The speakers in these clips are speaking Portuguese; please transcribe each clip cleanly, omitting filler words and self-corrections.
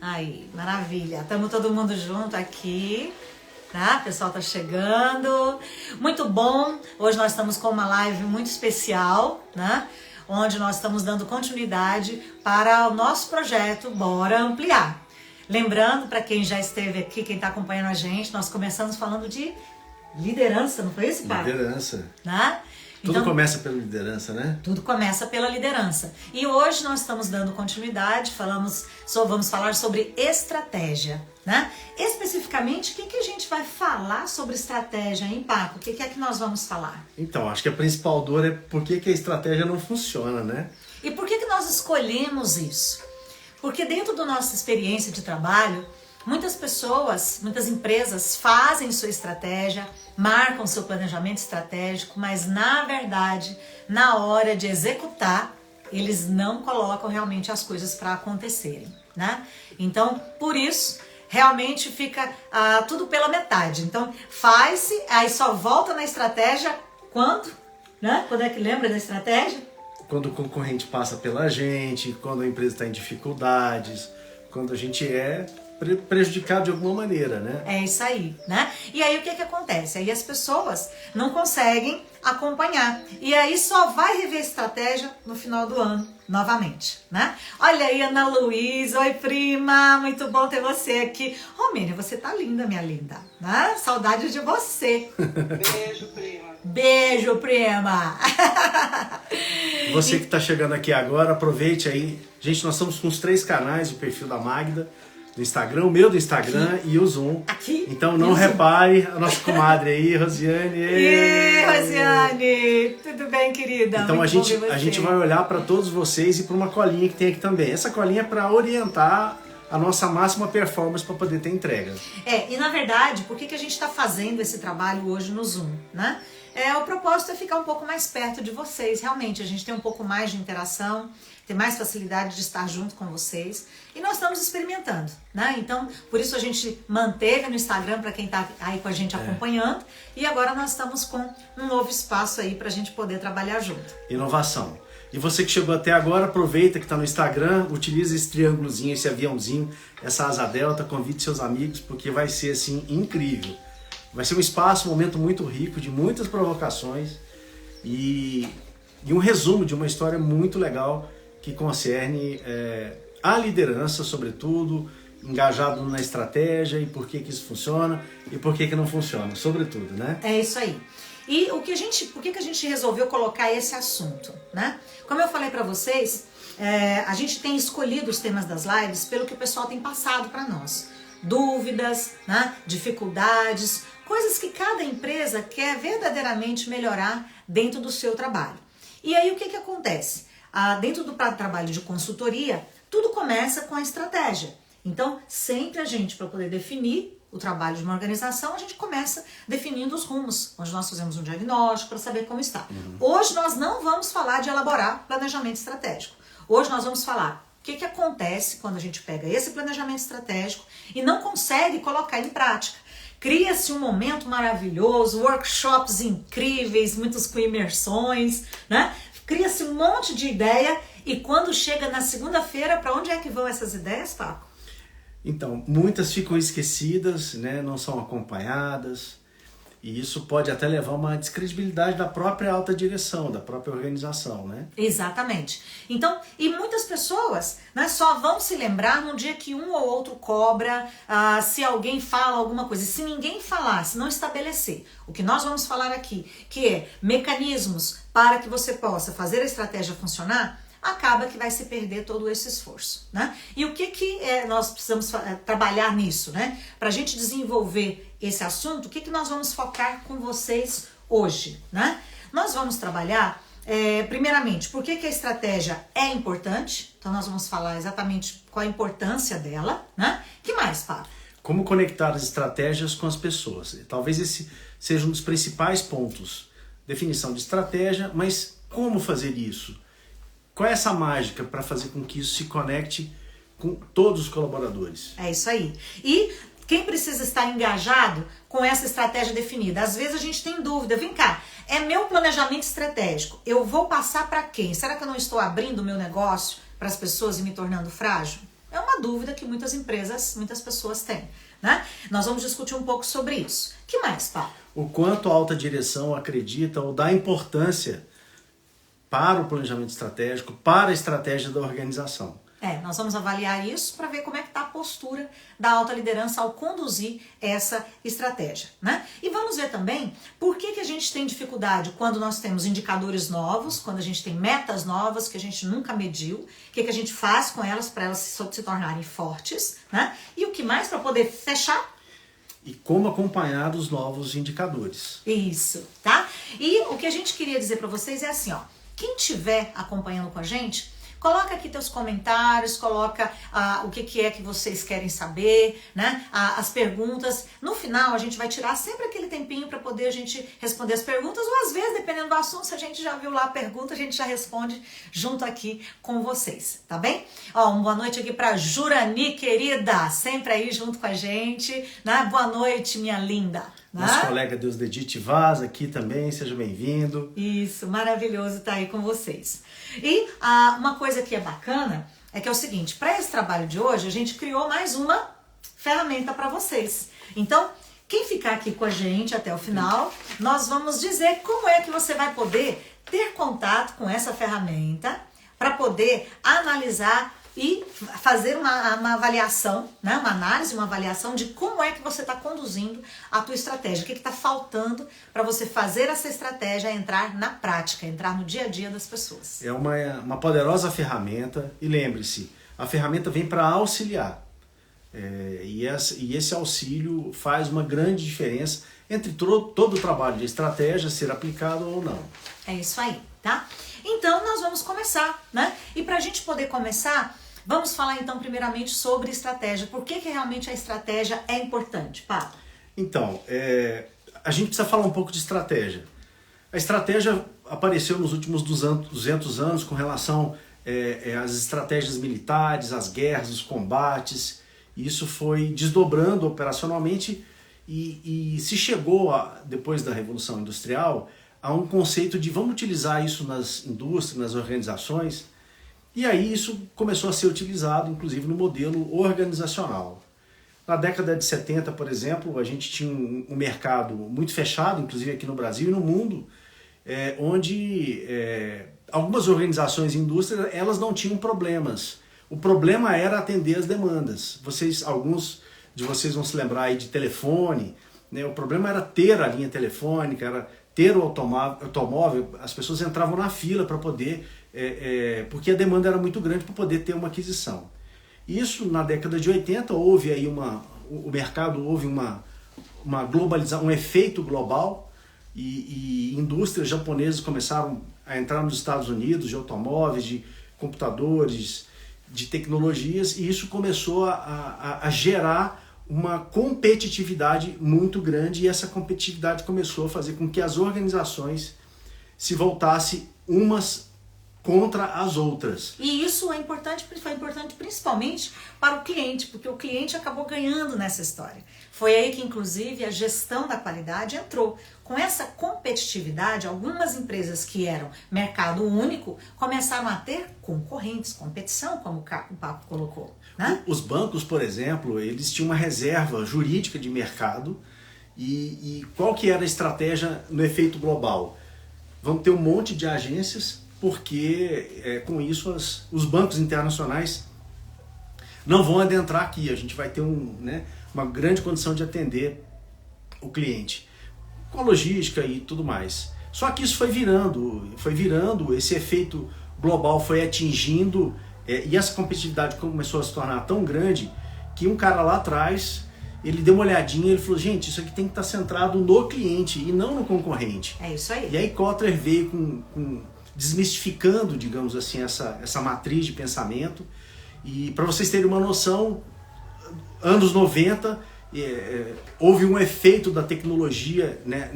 Aí, maravilha. Estamos todo mundo junto aqui, tá? O pessoal tá chegando. Muito bom. Hoje nós estamos com uma live muito especial, né? Onde nós estamos dando continuidade para o nosso projeto Bora Ampliar. Lembrando, para quem já esteve aqui, quem está acompanhando a gente, nós começamos falando de liderança, não foi isso, Paulo? Liderança. Né? Tudo começa pela liderança, né? Tudo começa pela liderança. E hoje nós estamos dando continuidade, vamos falar sobre estratégia, né? Especificamente, o que a gente vai falar sobre estratégia, hein, Paco? O que é que nós vamos falar? Então, acho que a principal dor é por que a estratégia não funciona, né? E por que nós escolhemos isso? Porque dentro da nossa experiência de trabalho, muitas pessoas, muitas empresas fazem sua estratégia, marcam seu planejamento estratégico, mas na verdade, na hora de executar, eles não colocam realmente as coisas para acontecerem, né? Então, por isso, realmente fica tudo pela metade. Então, faz-se, aí só volta na estratégia quando, né? Quando é que lembra da estratégia? Quando o concorrente passa pela gente, quando a empresa está em dificuldades, quando a gente é prejudicado de alguma maneira, né? É isso aí, né? E aí o que acontece? Aí as pessoas não conseguem acompanhar. E aí só vai rever a estratégia no final do ano, novamente, né? Olha aí, Ana Luísa, oi prima, muito bom ter você aqui. Romênia, você tá linda, minha linda, né? Saudade de você. Beijo, prima. Beijo, prima. Você que tá chegando aqui agora, aproveite aí. Gente, nós estamos com os 3 canais, o perfil da Magda, do Instagram, o meu do Instagram aqui. E o Zoom. Aqui. Então não repare a nossa comadre aí, Rosiane. E Rosiane, tudo bem, querida? Então a gente vai olhar para todos vocês e para uma colinha que tem aqui também. Essa colinha é para orientar a nossa máxima performance para poder ter entrega. E na verdade, por que a gente está fazendo esse trabalho hoje no Zoom, né? O propósito é ficar um pouco mais perto de vocês, realmente, a gente tem um pouco mais de interação, ter mais facilidade de estar junto com vocês. E nós estamos experimentando, né? Então, por isso a gente manteve no Instagram para quem está aí com a gente acompanhando. E agora nós estamos com um novo espaço aí para a gente poder trabalhar junto. Inovação. E você que chegou até agora, aproveita que está no Instagram, utiliza esse triângulozinho, esse aviãozinho, essa asa delta, convide seus amigos, porque vai ser assim incrível. Vai ser um espaço, um momento muito rico, de muitas provocações e um resumo de uma história muito legal que concerne a liderança, sobretudo, engajado na estratégia e por que isso funciona e por que não funciona, sobretudo, né? É isso aí. E por que a gente resolveu colocar esse assunto, né? Como eu falei para vocês, a gente tem escolhido os temas das lives pelo que o pessoal tem passado para nós. Dúvidas, né? Dificuldades, coisas que cada empresa quer verdadeiramente melhorar dentro do seu trabalho. E aí o que acontece? Dentro do trabalho de consultoria, tudo começa com a estratégia. Então, sempre a gente, para poder definir o trabalho de uma organização, a gente começa definindo os rumos, onde nós fazemos um diagnóstico para saber como está. Hoje nós não vamos falar de elaborar planejamento estratégico. Hoje nós vamos falar o que acontece quando a gente pega esse planejamento estratégico e não consegue colocar em prática. Cria-se um momento maravilhoso, workshops incríveis, muitos com imersões, né? Cria-se um monte de ideia e quando chega na segunda-feira, para onde é que vão essas ideias, Paco? Então, muitas ficam esquecidas, né? Não são acompanhadas e isso pode até levar a uma descredibilidade da própria alta direção, da própria organização, né? Exatamente. Então, e muitas pessoas, né, só vão se lembrar no dia que um ou outro cobra, se alguém fala alguma coisa. Se ninguém falar, se não estabelecer o que nós vamos falar aqui, que é mecanismos para que você possa fazer a estratégia funcionar, acaba que vai se perder todo esse esforço, né? E o que nós precisamos trabalhar nisso, né? Para a gente desenvolver esse assunto, o que nós vamos focar com vocês hoje, né? Nós vamos trabalhar, primeiramente, por que a estratégia é importante. Então nós vamos falar exatamente qual a importância dela, né? Que mais, Pablo? Como conectar as estratégias com as pessoas. Talvez esse seja um dos principais pontos. Definição de estratégia, mas como fazer isso? Qual é essa mágica para fazer com que isso se conecte com todos os colaboradores? É isso aí. E quem precisa estar engajado com essa estratégia definida? Às vezes a gente tem dúvida. Vem cá, é meu planejamento estratégico. Eu vou passar para quem? Será que eu não estou abrindo o meu negócio para as pessoas e me tornando frágil? É uma uma dúvida que muitas empresas, muitas pessoas têm, né? Nós vamos discutir um pouco sobre isso. O que mais, Paulo? O quanto a alta direção acredita ou dá importância para o planejamento estratégico, para a estratégia da organização. Nós vamos avaliar isso para ver como é que está a postura da alta liderança ao conduzir essa estratégia, né? E vamos ver também por que a gente tem dificuldade quando nós temos indicadores novos, quando a gente tem metas novas que a gente nunca mediu, o que a gente faz com elas para elas se tornarem fortes, né? E o que mais para poder fechar? E como acompanhar os novos indicadores. Isso, tá? E o que a gente queria dizer para vocês é assim, ó, quem estiver acompanhando com a gente, coloca aqui teus comentários, coloca o que é que vocês querem saber, né? As perguntas. No final, a gente vai tirar sempre aquele tempinho para poder a gente responder as perguntas, ou às vezes, dependendo do assunto, se a gente já viu lá a pergunta, a gente já responde junto aqui com vocês, tá bem? Ó, uma boa noite aqui para Jurani, querida, sempre aí junto com a gente, né? Boa noite, minha linda. Nosso colega Deus Dedite Vaz aqui também, seja bem-vindo. Isso, maravilhoso estar aí com vocês. E uma coisa que é bacana é que é o seguinte, para esse trabalho de hoje, a gente criou mais uma ferramenta para vocês. Então, quem ficar aqui com a gente até o final, nós vamos dizer como é que você vai poder ter contato com essa ferramenta para poder analisar e fazer uma avaliação, né? Uma análise, uma avaliação de como é que você está conduzindo a tua estratégia, o que está faltando para você fazer essa estratégia entrar na prática, entrar no dia a dia das pessoas. É uma poderosa ferramenta e lembre-se, a ferramenta vem para auxiliar e esse auxílio faz uma grande diferença entre todo o trabalho de estratégia ser aplicado ou não. É isso aí, tá? Então nós vamos começar, né? E para a gente poder começar, vamos falar então primeiramente sobre estratégia. Por que realmente a estratégia é importante, Pablo? Então, a gente precisa falar um pouco de estratégia. A estratégia apareceu nos últimos 200 anos com relação às estratégias militares, às guerras, os combates. Isso foi desdobrando operacionalmente e se chegou, depois da Revolução Industrial, a um conceito de vamos utilizar isso nas indústrias, nas organizações. E aí isso começou a ser utilizado, inclusive, no modelo organizacional. Na década de 70, por exemplo, a gente tinha um mercado muito fechado, inclusive aqui no Brasil e no mundo, onde algumas organizações e indústrias elas não tinham problemas. O problema era atender as demandas. Alguns de vocês vão se lembrar aí de telefone, né? O problema era ter a linha telefônica, era ter o automóvel, as pessoas entravam na fila para poder, porque a demanda era muito grande para poder ter uma aquisição. Isso na década de 80 houve aí o mercado houve uma globalização, um efeito global e indústrias japonesas começaram a entrar nos Estados Unidos de automóveis, de computadores, de tecnologias e isso começou a gerar uma competitividade muito grande e essa competitividade começou a fazer com que as organizações se voltassem umas contra as outras. E isso foi importante principalmente para o cliente, porque o cliente acabou ganhando nessa história. Foi aí que, inclusive, a gestão da qualidade entrou. Com essa competitividade, algumas empresas que eram mercado único começaram a ter concorrentes, competição, como o Papo colocou. Né? Os bancos, por exemplo, eles tinham uma reserva jurídica de mercado e qual que era a estratégia no efeito global? Vamos ter um monte de agências porque com isso os bancos internacionais não vão adentrar aqui, a gente vai ter uma grande condição de atender o cliente, com logística e tudo mais. Só que isso foi virando, esse efeito global foi atingindo e essa competitividade começou a se tornar tão grande que um cara lá atrás, ele deu uma olhadinha e ele falou, gente, isso aqui tem que estar centrado no cliente e não no concorrente. É isso aí. E aí Kotler veio desmistificando, digamos assim, essa matriz de pensamento. E para vocês terem uma noção, anos 90, houve um efeito da tecnologia, né,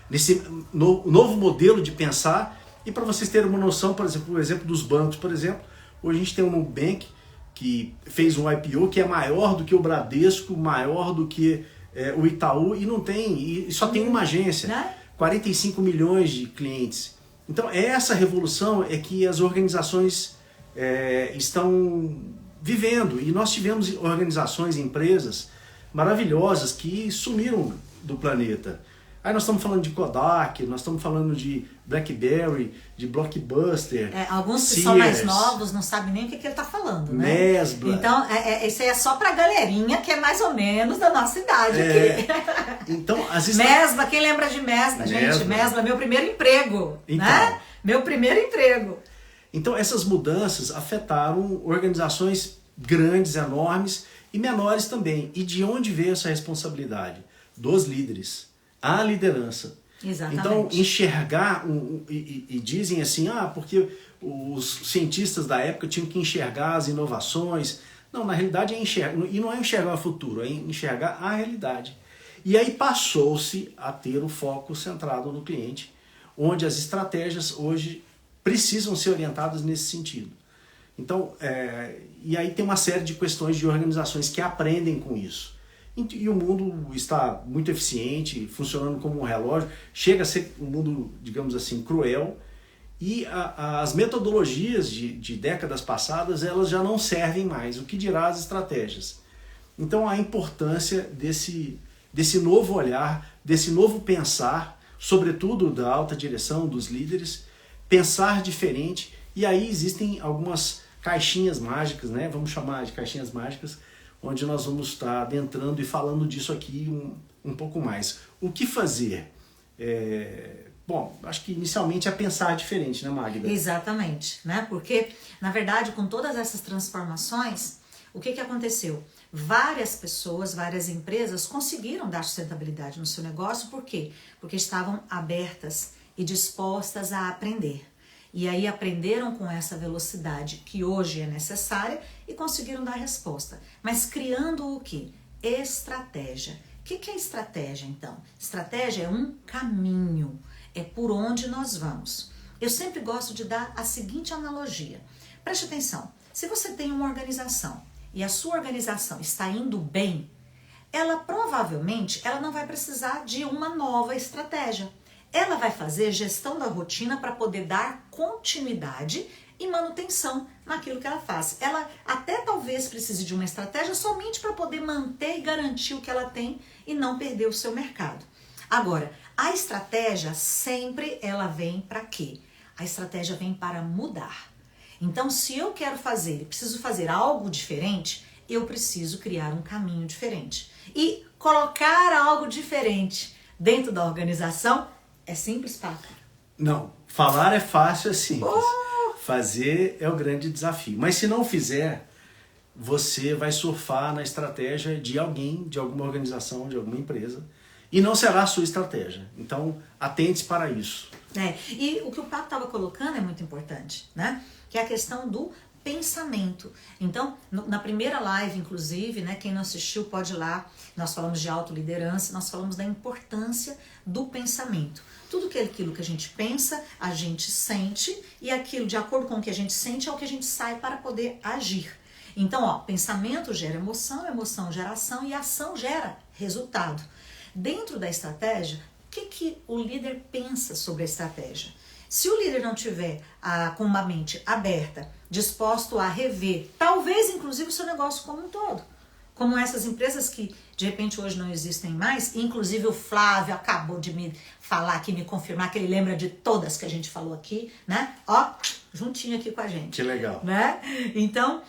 nesse novo modelo de pensar. E para vocês terem uma noção, por exemplo, o exemplo dos bancos, por exemplo, hoje a gente tem um Nubank que fez um IPO que é maior do que o Bradesco, maior do que o Itaú e só tem uma agência, né? 45 milhões de clientes. Então essa revolução é que as organizações estão vivendo. E nós tivemos organizações, empresas maravilhosas que sumiram do planeta. Aí nós estamos falando de Kodak, nós estamos falando de BlackBerry, de Blockbuster. Alguns que Sears, são mais novos não sabem nem o que ele está falando, né? Mesbla. Então, isso aí é só pra galerinha que é mais ou menos da nossa idade aqui. Então, Mesbla, quem lembra de Mesbla? Gente, Mesbla, meu primeiro emprego, então, né? Meu primeiro emprego. Então, essas mudanças afetaram organizações grandes, enormes e menores também. E de onde veio essa responsabilidade? Dos líderes. A liderança. Exatamente. Então, enxergar, e dizem assim, porque os cientistas da época tinham que enxergar as inovações. Não, na realidade é enxergar, e não é enxergar o futuro, é enxergar a realidade. E aí passou-se a ter o foco centrado no cliente, onde as estratégias hoje precisam ser orientadas nesse sentido. Então, e aí tem uma série de questões de organizações que aprendem com isso. E o mundo está muito eficiente, funcionando como um relógio, chega a ser um mundo, digamos assim, cruel, e as metodologias de décadas passadas, elas já não servem mais, o que dirá as estratégias. Então a importância desse novo olhar, desse novo pensar, sobretudo da alta direção, dos líderes, pensar diferente, e aí existem algumas caixinhas mágicas, né? Vamos chamar de caixinhas mágicas, onde nós vamos estar adentrando e falando disso aqui um pouco mais. O que fazer? Bom, acho que inicialmente é pensar diferente, né, Magda? Exatamente, né? Porque, na verdade, com todas essas transformações, o que aconteceu? Várias pessoas, várias empresas conseguiram dar sustentabilidade no seu negócio, por quê? Porque estavam abertas e dispostas a aprender. E aí aprenderam com essa velocidade que hoje é necessária e conseguiram dar resposta. Mas criando o quê? Estratégia. O que é estratégia, então? Estratégia é um caminho, é por onde nós vamos. Eu sempre gosto de dar a seguinte analogia. Preste atenção, se você tem uma organização e a sua organização está indo bem, ela provavelmente não vai precisar de uma nova estratégia. Ela vai fazer gestão da rotina para poder dar continuidade e manutenção naquilo que ela faz. Ela até talvez precise de uma estratégia somente para poder manter e garantir o que ela tem e não perder o seu mercado. Agora, a estratégia sempre ela vem para quê? A estratégia vem para mudar. Então, se eu quero fazer e preciso fazer algo diferente, eu preciso criar um caminho diferente. E colocar algo diferente dentro da organização é simples, Paco? Não, falar é fácil, é simples. Fazer é o grande desafio. Mas se não fizer, você vai surfar na estratégia de alguém, de alguma organização, de alguma empresa, e não será a sua estratégia. Então, atente para isso. E o que o Paco estava colocando é muito importante, né? Que é a questão do pensamento. Então, na primeira live, inclusive, né, quem não assistiu pode ir lá, nós falamos de autoliderança, nós falamos da importância do pensamento. Tudo aquilo que a gente pensa, a gente sente, e aquilo, de acordo com o que a gente sente, é o que a gente sai para poder agir. Então, pensamento gera emoção, emoção gera ação, e ação gera resultado. Dentro da estratégia, o que o líder pensa sobre a estratégia? Se o líder não tiver com uma mente aberta, disposto a rever, talvez inclusive o seu negócio como um todo, como essas empresas que de repente hoje não existem mais, inclusive o Flávio acabou de me falar aqui, me confirmar que ele lembra de todas que a gente falou aqui, né? Juntinho aqui com a gente. Que legal. Né? Então,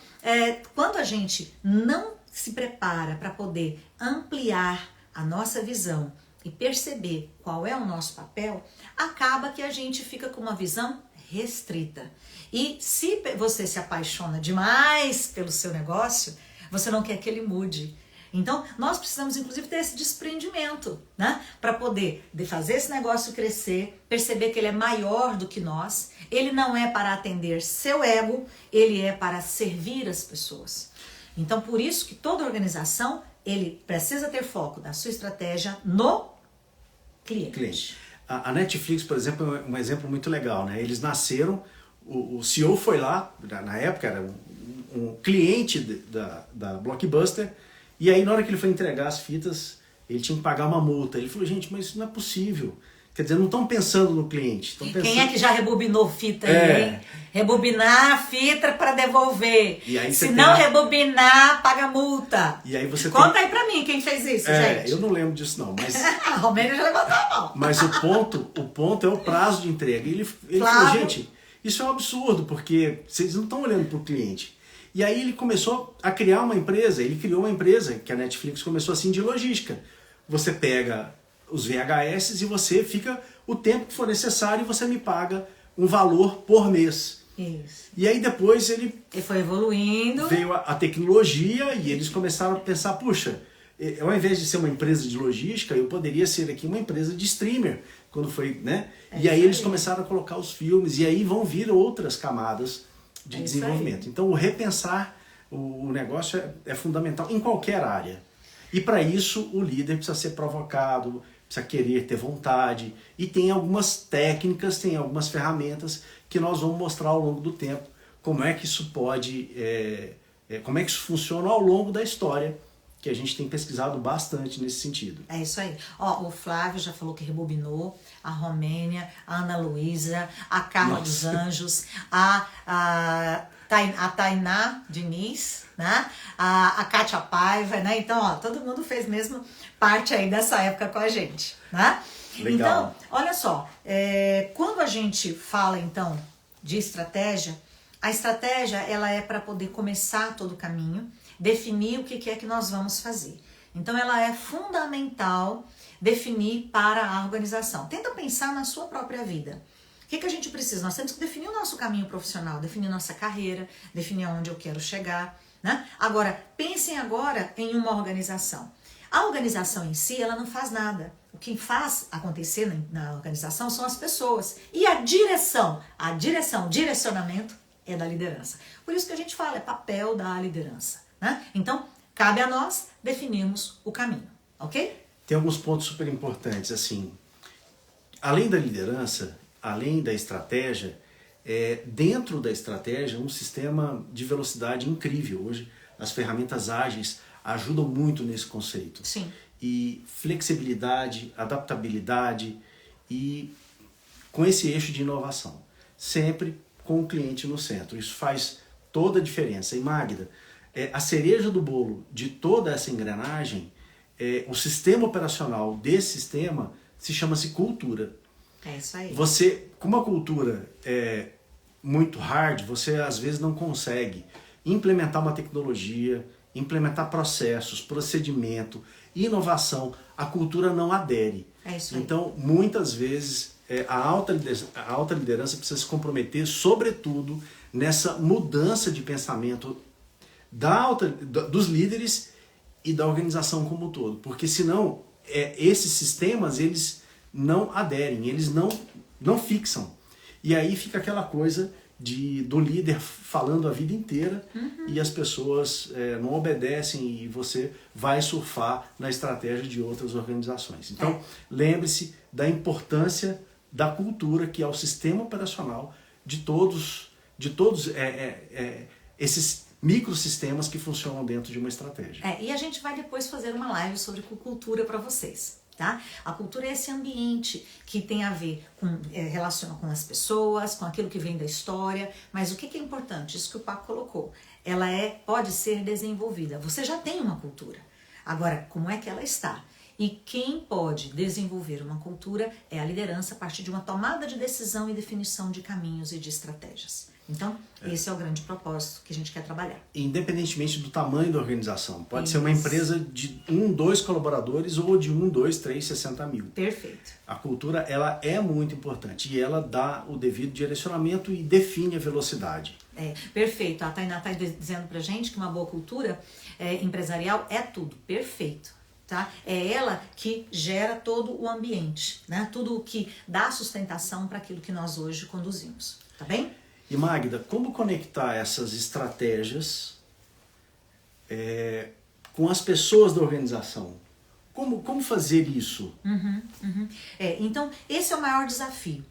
quando a gente não se prepara para poder ampliar a nossa visão e perceber qual é o nosso papel, acaba que a gente fica com uma visão restrita. E se você se apaixona demais pelo seu negócio, você não quer que ele mude. Então, nós precisamos, inclusive, ter esse desprendimento, né? Para poder fazer esse negócio crescer, perceber que ele é maior do que nós, ele não é para atender seu ego, ele é para servir as pessoas. Então, por isso que toda organização, ele precisa ter foco da sua estratégia no cliente. A Netflix, por exemplo, é um exemplo muito legal, né? Eles nasceram, o CEO foi lá, na época era um cliente da Blockbuster, e aí na hora que ele foi entregar as fitas, ele tinha que pagar uma multa. Ele falou, gente, mas isso não é possível. Quer dizer, não estão pensando no cliente. Pensando... Quem é que já rebobinou fita aí, hein? Rebobinar a fita para devolver. E aí Se não rebobinar, paga multa. E aí você Conta aí pra mim quem fez isso, gente. Eu não lembro disso não, mas... A Romênia já levantou a mão. Mas o ponto é o prazo de entrega. Ele falou, gente, isso é um absurdo, porque vocês não estão olhando para o cliente. E aí ele começou a criar uma empresa, ele criou uma empresa, que a Netflix começou assim, de logística. Você pega os VHS e você fica o tempo que for necessário e você me paga um valor por mês. Isso. E aí depois ele foi evoluindo. Veio a tecnologia e eles começaram a pensar, puxa, ao invés de ser uma empresa de logística, eu poderia ser aqui uma empresa de streamer, quando foi, né? E aí eles começaram a colocar os filmes e aí vão vir outras camadas de desenvolvimento. Então o repensar o negócio é fundamental em qualquer área. E para isso o líder precisa ser provocado, precisa querer, ter vontade. E tem algumas técnicas, tem algumas ferramentas que nós vamos mostrar ao longo do tempo como é que isso pode, como é que isso funciona ao longo da história, que a gente tem pesquisado bastante nesse sentido. É isso aí. Ó, o Flávio já falou que rebobinou, a Romênia, a Ana Luísa, a Carla dos Anjos, a Tainá Diniz, né? A Kátia Paiva, né? Então, ó, todo mundo fez mesmo parte aí dessa época com a gente, né? Legal. Então, olha só, quando a gente fala, então, de estratégia, a estratégia, ela é para poder começar todo o caminho, definir o que é que nós vamos fazer. Então, ela é fundamental definir para a organização. Tenta pensar na sua própria vida. O que a gente precisa? Nós temos que definir o nosso caminho profissional, definir nossa carreira, definir aonde eu quero chegar, né? Agora, pensem agora em uma organização. A organização em si, ela não faz nada. O que faz acontecer na organização são as pessoas. E a direcionamento é da liderança. Por isso que a gente fala, é papel da liderança, né? Então, cabe a nós definirmos o caminho, ok? Tem alguns pontos super importantes, assim, além da liderança, além da estratégia, dentro da estratégia, um sistema de velocidade incrível. Hoje, as ferramentas ágeis ajudam muito nesse conceito. Sim. E flexibilidade, adaptabilidade e com esse eixo de inovação. Sempre com o cliente no centro. Isso faz toda a diferença. E Magda, a cereja do bolo de toda essa engrenagem, o sistema operacional desse sistema se chama-se cultura. É isso aí. Você, com uma cultura muito hard, você às vezes não consegue implementar uma tecnologia, implementar processos, procedimento, inovação. A cultura não adere. É isso aí. Então, muitas vezes, a alta liderança precisa se comprometer, sobretudo, nessa mudança de pensamento dos líderes e da organização como um todo. Porque senão, esses sistemas, eles não aderem, eles não fixam. E aí fica aquela coisa do líder falando a vida inteira e as pessoas não obedecem e você vai surfar na estratégia de outras organizações. Então, lembre-se da importância da cultura, que é o sistema operacional de todos esses microsistemas que funcionam dentro de uma estratégia. E a gente vai depois fazer uma live sobre cultura para vocês. Tá? A cultura é esse ambiente que tem a ver com relaciona com as pessoas, com aquilo que vem da história, mas o que é importante? Isso que o Paco colocou, ela pode ser desenvolvida. Você já tem uma cultura. Agora, como é que ela está? E quem pode desenvolver uma cultura é a liderança a partir de uma tomada de decisão e definição de caminhos e de estratégias. Então, esse é o grande propósito que a gente quer trabalhar. Independentemente do tamanho da organização. Pode ser uma empresa de 1, 2 colaboradores ou de 1, 2, 3, 60 mil. Perfeito. A cultura, ela é muito importante e ela dá o devido direcionamento e define a velocidade. Perfeito. A Tainá está dizendo pra gente que uma boa cultura empresarial é tudo. Perfeito. Tá? É ela que gera todo o ambiente, né? Tudo o que dá sustentação para aquilo que nós hoje conduzimos. Tá bem? E Magda, como conectar essas estratégias com as pessoas da organização? Como fazer isso? Então, esse é o maior desafio.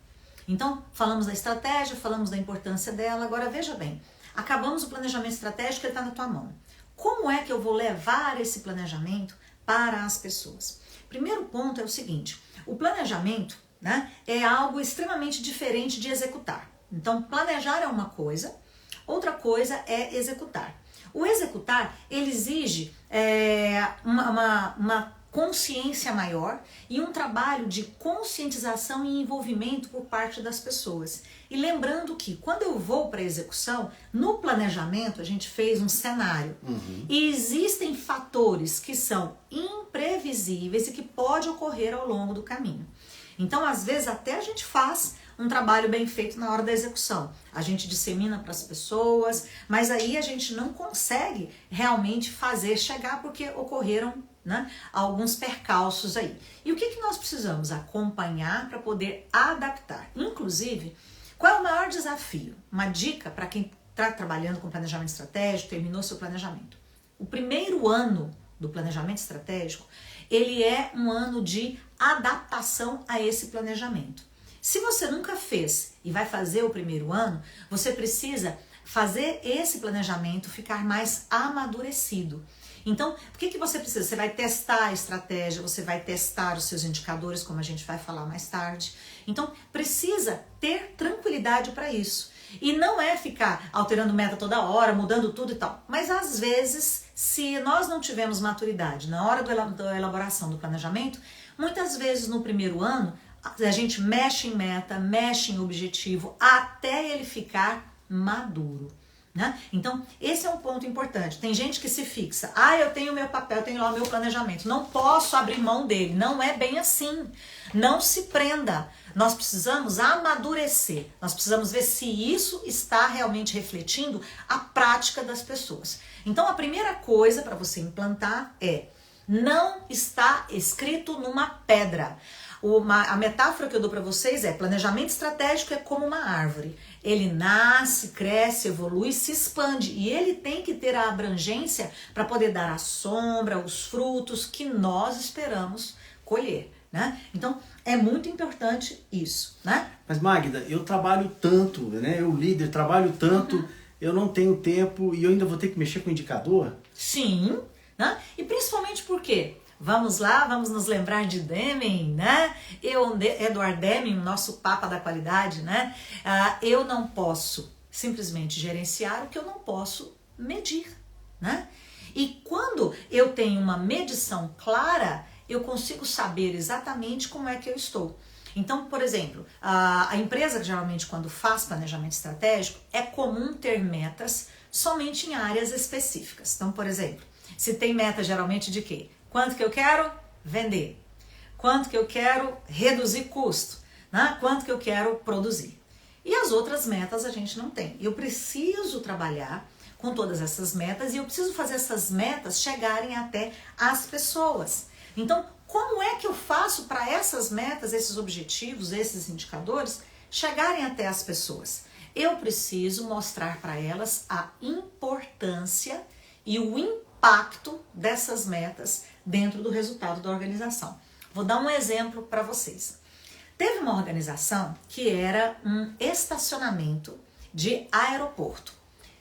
Então, falamos da estratégia, falamos da importância dela. Agora, veja bem, acabamos o planejamento estratégico, ele está na tua mão. Como é que eu vou levar esse planejamento para as pessoas? Primeiro ponto é o seguinte, o planejamento, né, é algo extremamente diferente de executar. Então, planejar é uma coisa, outra coisa é executar. O executar, ele exige uma consciência maior e um trabalho de conscientização e envolvimento por parte das pessoas. E lembrando que quando eu vou para a execução, no planejamento a gente fez um cenário. E existem fatores que são imprevisíveis e que podem ocorrer ao longo do caminho. Então, às vezes, até a gente faz um trabalho bem feito na hora da execução. A gente dissemina para as pessoas, mas aí a gente não consegue realmente fazer chegar porque ocorreram, né, alguns percalços aí. E o que nós precisamos? Acompanhar para poder adaptar. Inclusive, qual é o maior desafio? Uma dica para quem está trabalhando com planejamento estratégico, terminou seu planejamento. O primeiro ano do planejamento estratégico, ele é um ano de adaptação a esse planejamento. Se você nunca fez e vai fazer o primeiro ano, você precisa fazer esse planejamento ficar mais amadurecido. Então, o que você precisa? Você vai testar a estratégia, você vai testar os seus indicadores, como a gente vai falar mais tarde. Então, precisa ter tranquilidade para isso. E não é ficar alterando meta toda hora, mudando tudo e tal. Mas, às vezes, se nós não tivermos maturidade na hora da elaboração do planejamento, muitas vezes no primeiro ano, a gente mexe em meta, mexe em objetivo, até ele ficar maduro, né? Então, esse é um ponto importante. Tem gente que se fixa. Eu tenho o meu papel, eu tenho lá o meu planejamento. Não posso abrir mão dele. Não é bem assim. Não se prenda. Nós precisamos amadurecer. Nós precisamos ver se isso está realmente refletindo a prática das pessoas. Então, a primeira coisa para você implantar é: não está escrito numa pedra. A metáfora que eu dou para vocês é: planejamento estratégico é como uma árvore. Ele nasce, cresce, evolui, se expande. E ele tem que ter a abrangência para poder dar a sombra, os frutos que nós esperamos colher, né? Então, é muito importante isso, né? Mas, Magda, eu trabalho tanto, né? Eu, líder, trabalho tanto, eu não tenho tempo e eu ainda vou ter que mexer com o indicador? Sim, né? E principalmente porque... Vamos lá, vamos nos lembrar de Deming, né? Edward Deming, nosso Papa da Qualidade, né? Eu não posso simplesmente gerenciar o que eu não posso medir, né? E quando eu tenho uma medição clara, eu consigo saber exatamente como é que eu estou. Então, por exemplo, a empresa, geralmente, quando faz planejamento estratégico, é comum ter metas somente em áreas específicas. Então, por exemplo, se tem meta geralmente de quê? Quanto que eu quero vender? Quanto que eu quero reduzir custo? Né? Quanto que eu quero produzir? E as outras metas a gente não tem. Eu preciso trabalhar com todas essas metas e eu preciso fazer essas metas chegarem até as pessoas. Então, como é que eu faço para essas metas, esses objetivos, esses indicadores chegarem até as pessoas? Eu preciso mostrar para elas a importância e o impacto dessas metas dentro do resultado da organização. Vou dar um exemplo para vocês. Teve uma organização que era um estacionamento de aeroporto.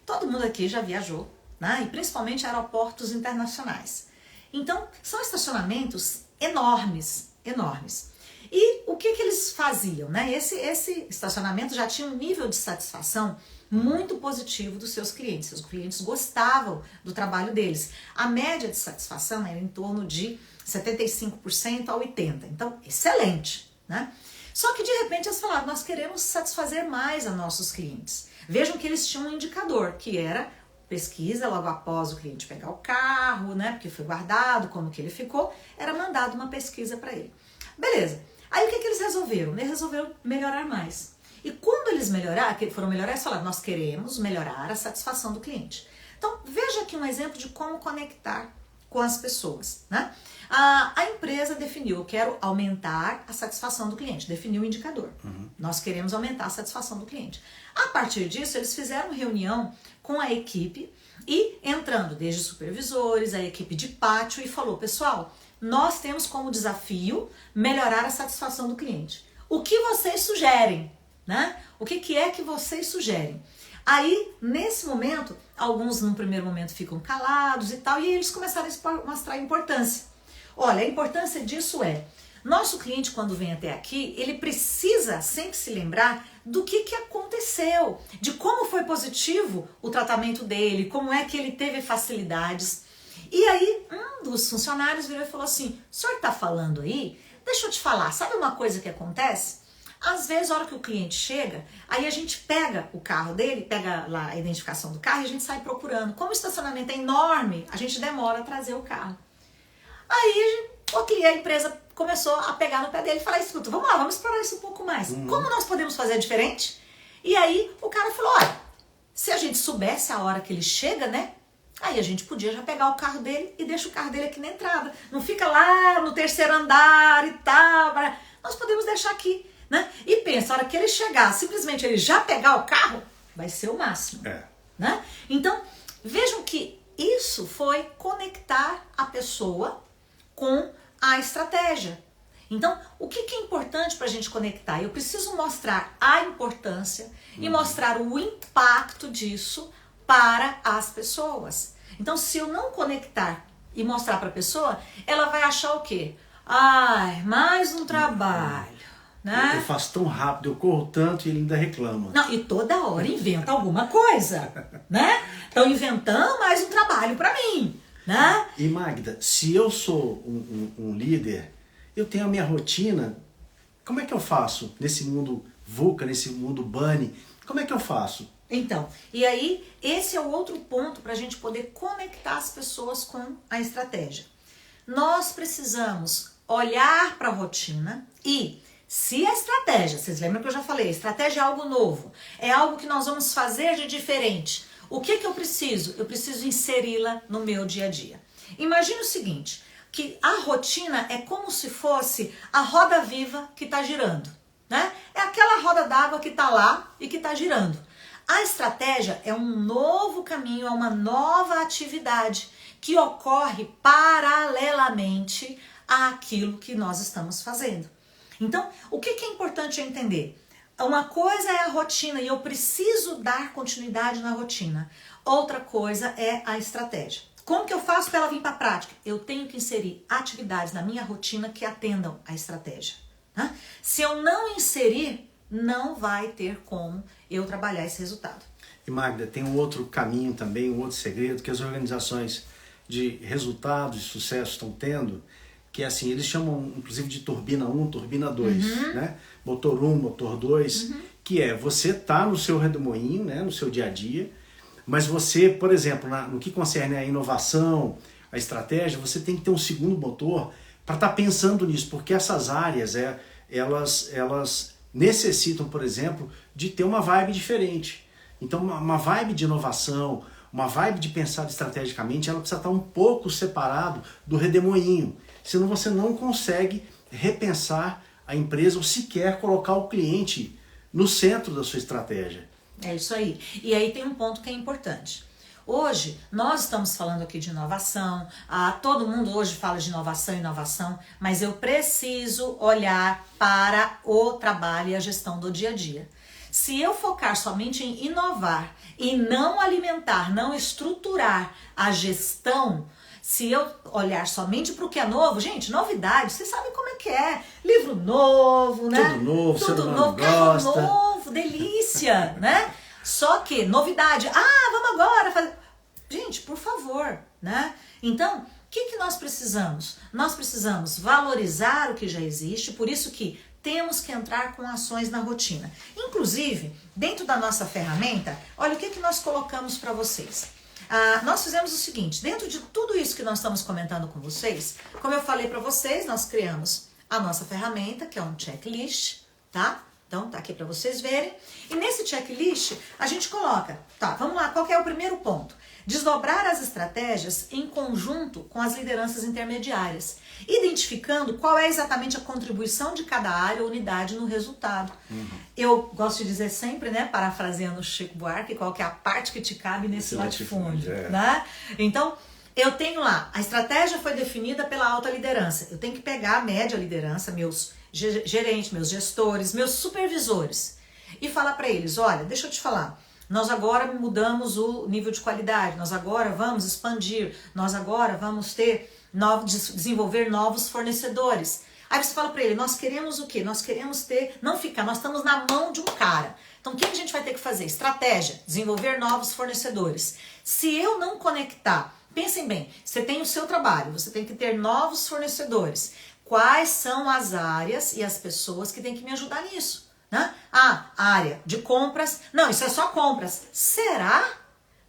Todo mundo aqui já viajou, né? E principalmente aeroportos internacionais. Então, são estacionamentos enormes, enormes. E o que eles faziam, né? Esse estacionamento já tinha um nível de satisfação muito positivo dos seus clientes. Os clientes gostavam do trabalho deles. A média de satisfação era em torno de 75% a 80%. Então, excelente, né? Só que, de repente, eles falaram: nós queremos satisfazer mais a nossos clientes. Vejam que eles tinham um indicador, que era pesquisa logo após o cliente pegar o carro, né? Porque foi guardado, como que ele ficou. Era mandado uma pesquisa para ele. Beleza. Aí, o que eles resolveram? Eles resolveram melhorar mais. E quando eles foram melhorar, eles falaram: nós queremos melhorar a satisfação do cliente. Então, veja aqui um exemplo de como conectar com as pessoas, né? A empresa definiu: eu quero aumentar a satisfação do cliente. Definiu o indicador. Nós queremos aumentar a satisfação do cliente. A partir disso, eles fizeram reunião com a equipe e entrando desde supervisores, a equipe de pátio, e falou: pessoal, nós temos como desafio melhorar a satisfação do cliente. O que vocês sugerem? Né? O que é que vocês sugerem? Aí, nesse momento, alguns num primeiro momento ficam calados e tal, e eles começaram a mostrar a importância. Olha, a importância disso é: Nosso cliente, quando vem até aqui, ele precisa sempre se lembrar do que aconteceu, de como foi positivo o tratamento dele, como é que ele teve facilidades. E aí, um dos funcionários virou e falou assim, o senhor está falando aí? Deixa eu te falar, sabe uma coisa que acontece? Às vezes, a hora que o cliente chega, aí a gente pega o carro dele, pega lá a identificação do carro e a gente sai procurando. Como o estacionamento é enorme, a gente demora a trazer o carro. Aí a empresa começou a pegar no pé dele e falar, escuta, vamos lá, vamos explorar isso um pouco mais. Como nós podemos fazer diferente? E aí o cara falou, olha, se a gente soubesse a hora que ele chega, né? Aí a gente podia já pegar o carro dele e deixa o carro dele aqui na entrada. Não fica lá no terceiro andar e tal. Nós podemos deixar aqui, né? E pensa, a hora que ele chegar, simplesmente ele já pegar o carro, vai ser o máximo. Né? Então, vejam que isso foi conectar a pessoa com a estratégia. Então, o que é importante para a gente conectar? Eu preciso mostrar a importância e mostrar o impacto disso para as pessoas. Então, se eu não conectar e mostrar para a pessoa, ela vai achar o quê? Ai, mais um trabalho. Né? Eu faço tão rápido, eu corro tanto e ele ainda reclama. Não, e toda hora inventa alguma coisa. Né? Estão inventando mais um trabalho para mim. Né? E Magda, se eu sou um líder, eu tenho a minha rotina, como é que eu faço nesse mundo VUCA, nesse mundo Bunny? Como é que eu faço? Então, e aí esse é o outro ponto para a gente poder conectar as pessoas com a estratégia. Nós precisamos olhar para a rotina e se a estratégia, vocês lembram que eu já falei, a estratégia é algo novo, é algo que nós vamos fazer de diferente. O que eu preciso? Eu preciso inseri-la no meu dia a dia. Imagine o seguinte, que a rotina é como se fosse a roda viva que está girando, né? É aquela roda d'água que está lá e que está girando. A estratégia é um novo caminho, é uma nova atividade que ocorre paralelamente àquilo que nós estamos fazendo. Então, o que é importante entender? Uma coisa é a rotina e eu preciso dar continuidade na rotina. Outra coisa é a estratégia. Como que eu faço para ela vir para a prática? Eu tenho que inserir atividades na minha rotina que atendam à estratégia. Né? Se eu não inserir, não vai ter como eu trabalhar esse resultado. E Magda, tem um outro caminho também, um outro segredo que as organizações de resultados e sucesso estão tendo, que é assim, eles chamam inclusive de turbina 1, turbina 2, né? Motor 1, motor 2, que é você tá no seu redemoinho, né? No seu dia a dia, mas você, por exemplo, no que concerne a inovação, a estratégia, você tem que ter um segundo motor para estar pensando nisso, porque essas áreas, elas necessitam, por exemplo, de ter uma vibe diferente. Então, uma vibe de inovação, uma vibe de pensar estrategicamente, ela precisa estar um pouco separado do redemoinho. Senão você não consegue repensar a empresa ou sequer colocar o cliente no centro da sua estratégia. É isso aí. E aí tem um ponto que é importante. Hoje, nós estamos falando aqui de inovação, todo mundo hoje fala de inovação, mas eu preciso olhar para o trabalho e a gestão do dia a dia. Se eu focar somente em inovar e não alimentar, não estruturar a gestão, se eu olhar somente para o que é novo, gente, novidade, vocês sabem como é que é. Livro novo, né? Tudo novo, tudo ser novo, carro novo, delícia, né? Só que, novidade, vamos agora fazer. Gente, por favor, né? Então, o que nós precisamos? Nós precisamos valorizar o que já existe, por isso que temos que entrar com ações na rotina. Inclusive, dentro da nossa ferramenta, olha o que nós colocamos para vocês. Nós fizemos o seguinte, dentro de tudo isso que nós estamos comentando com vocês, como eu falei para vocês, nós criamos a nossa ferramenta, que é um checklist, tá? Então, tá aqui para vocês verem. E nesse checklist, a gente coloca, tá, vamos lá, qual que é o primeiro ponto? Desdobrar as estratégias em conjunto com as lideranças intermediárias, identificando qual é exatamente a contribuição de cada área ou unidade no resultado. Eu gosto de dizer sempre, né, parafraseando o Chico Buarque, qual que é a parte que te cabe nesse latifúndio, né? Então, eu tenho lá, a estratégia foi definida pela alta liderança. Eu tenho que pegar a média liderança, meus gerentes, meus gestores, meus supervisores, e falar para eles, olha, deixa eu te falar, nós agora mudamos o nível de qualidade, nós agora vamos expandir, nós agora vamos desenvolver novos fornecedores. Aí você fala para ele, nós queremos o quê? Nós queremos não ficar, nós estamos na mão de um cara. Então o que a gente vai ter que fazer? Estratégia, desenvolver novos fornecedores. Se eu não conectar, pensem bem, você tem o seu trabalho, você tem que ter novos fornecedores. Quais são as áreas e as pessoas que têm que me ajudar nisso? Né? Ah, área de compras. Não, isso é só compras. Será?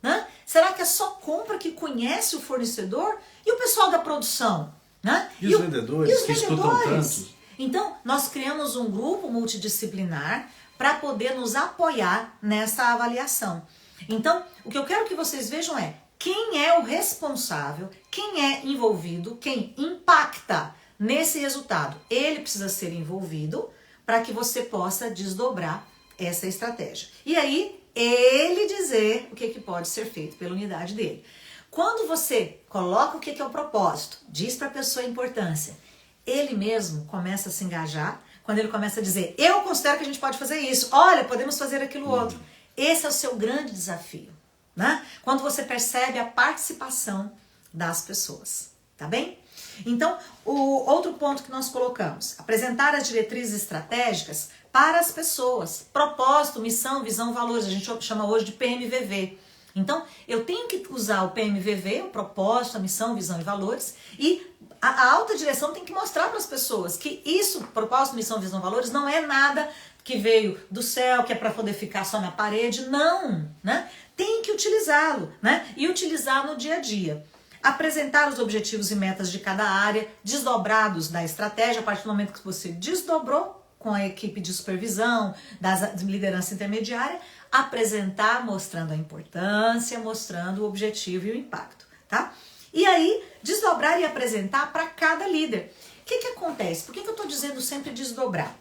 Né? Será que é só compra que conhece o fornecedor? E o pessoal da produção? Né? E os vendedores que escutam tanto? Então, nós criamos um grupo multidisciplinar para poder nos apoiar nessa avaliação. Então, o que eu quero que vocês vejam é quem é o responsável, quem é envolvido, quem impacta nesse resultado. Ele precisa ser envolvido para que você possa desdobrar essa estratégia. E aí, ele dizer o que pode ser feito pela unidade dele. Quando você coloca o que é o propósito, diz para a pessoa a importância, ele mesmo começa a se engajar, quando ele começa a dizer, eu considero que a gente pode fazer isso, olha, podemos fazer aquilo outro. Esse é o seu grande desafio, né? Quando você percebe a participação das pessoas, tá bem? Então, o outro ponto que nós colocamos, apresentar as diretrizes estratégicas para as pessoas, propósito, missão, visão, valores, a gente chama hoje de PMVV. Então, eu tenho que usar o PMVV, o propósito, a missão, visão e valores, e a alta direção tem que mostrar para as pessoas que isso, propósito, missão, visão, valores, não é nada que veio do céu, que é para poder ficar só na parede, não, né? Tem que utilizá-lo, né? E utilizar no dia a dia. Apresentar os objetivos e metas de cada área, desdobrados da estratégia, a partir do momento que você desdobrou com a equipe de supervisão, da liderança intermediária, apresentar mostrando a importância, mostrando o objetivo e o impacto, tá? E aí, desdobrar e apresentar para cada líder. O que acontece? Por que eu estou dizendo sempre desdobrar?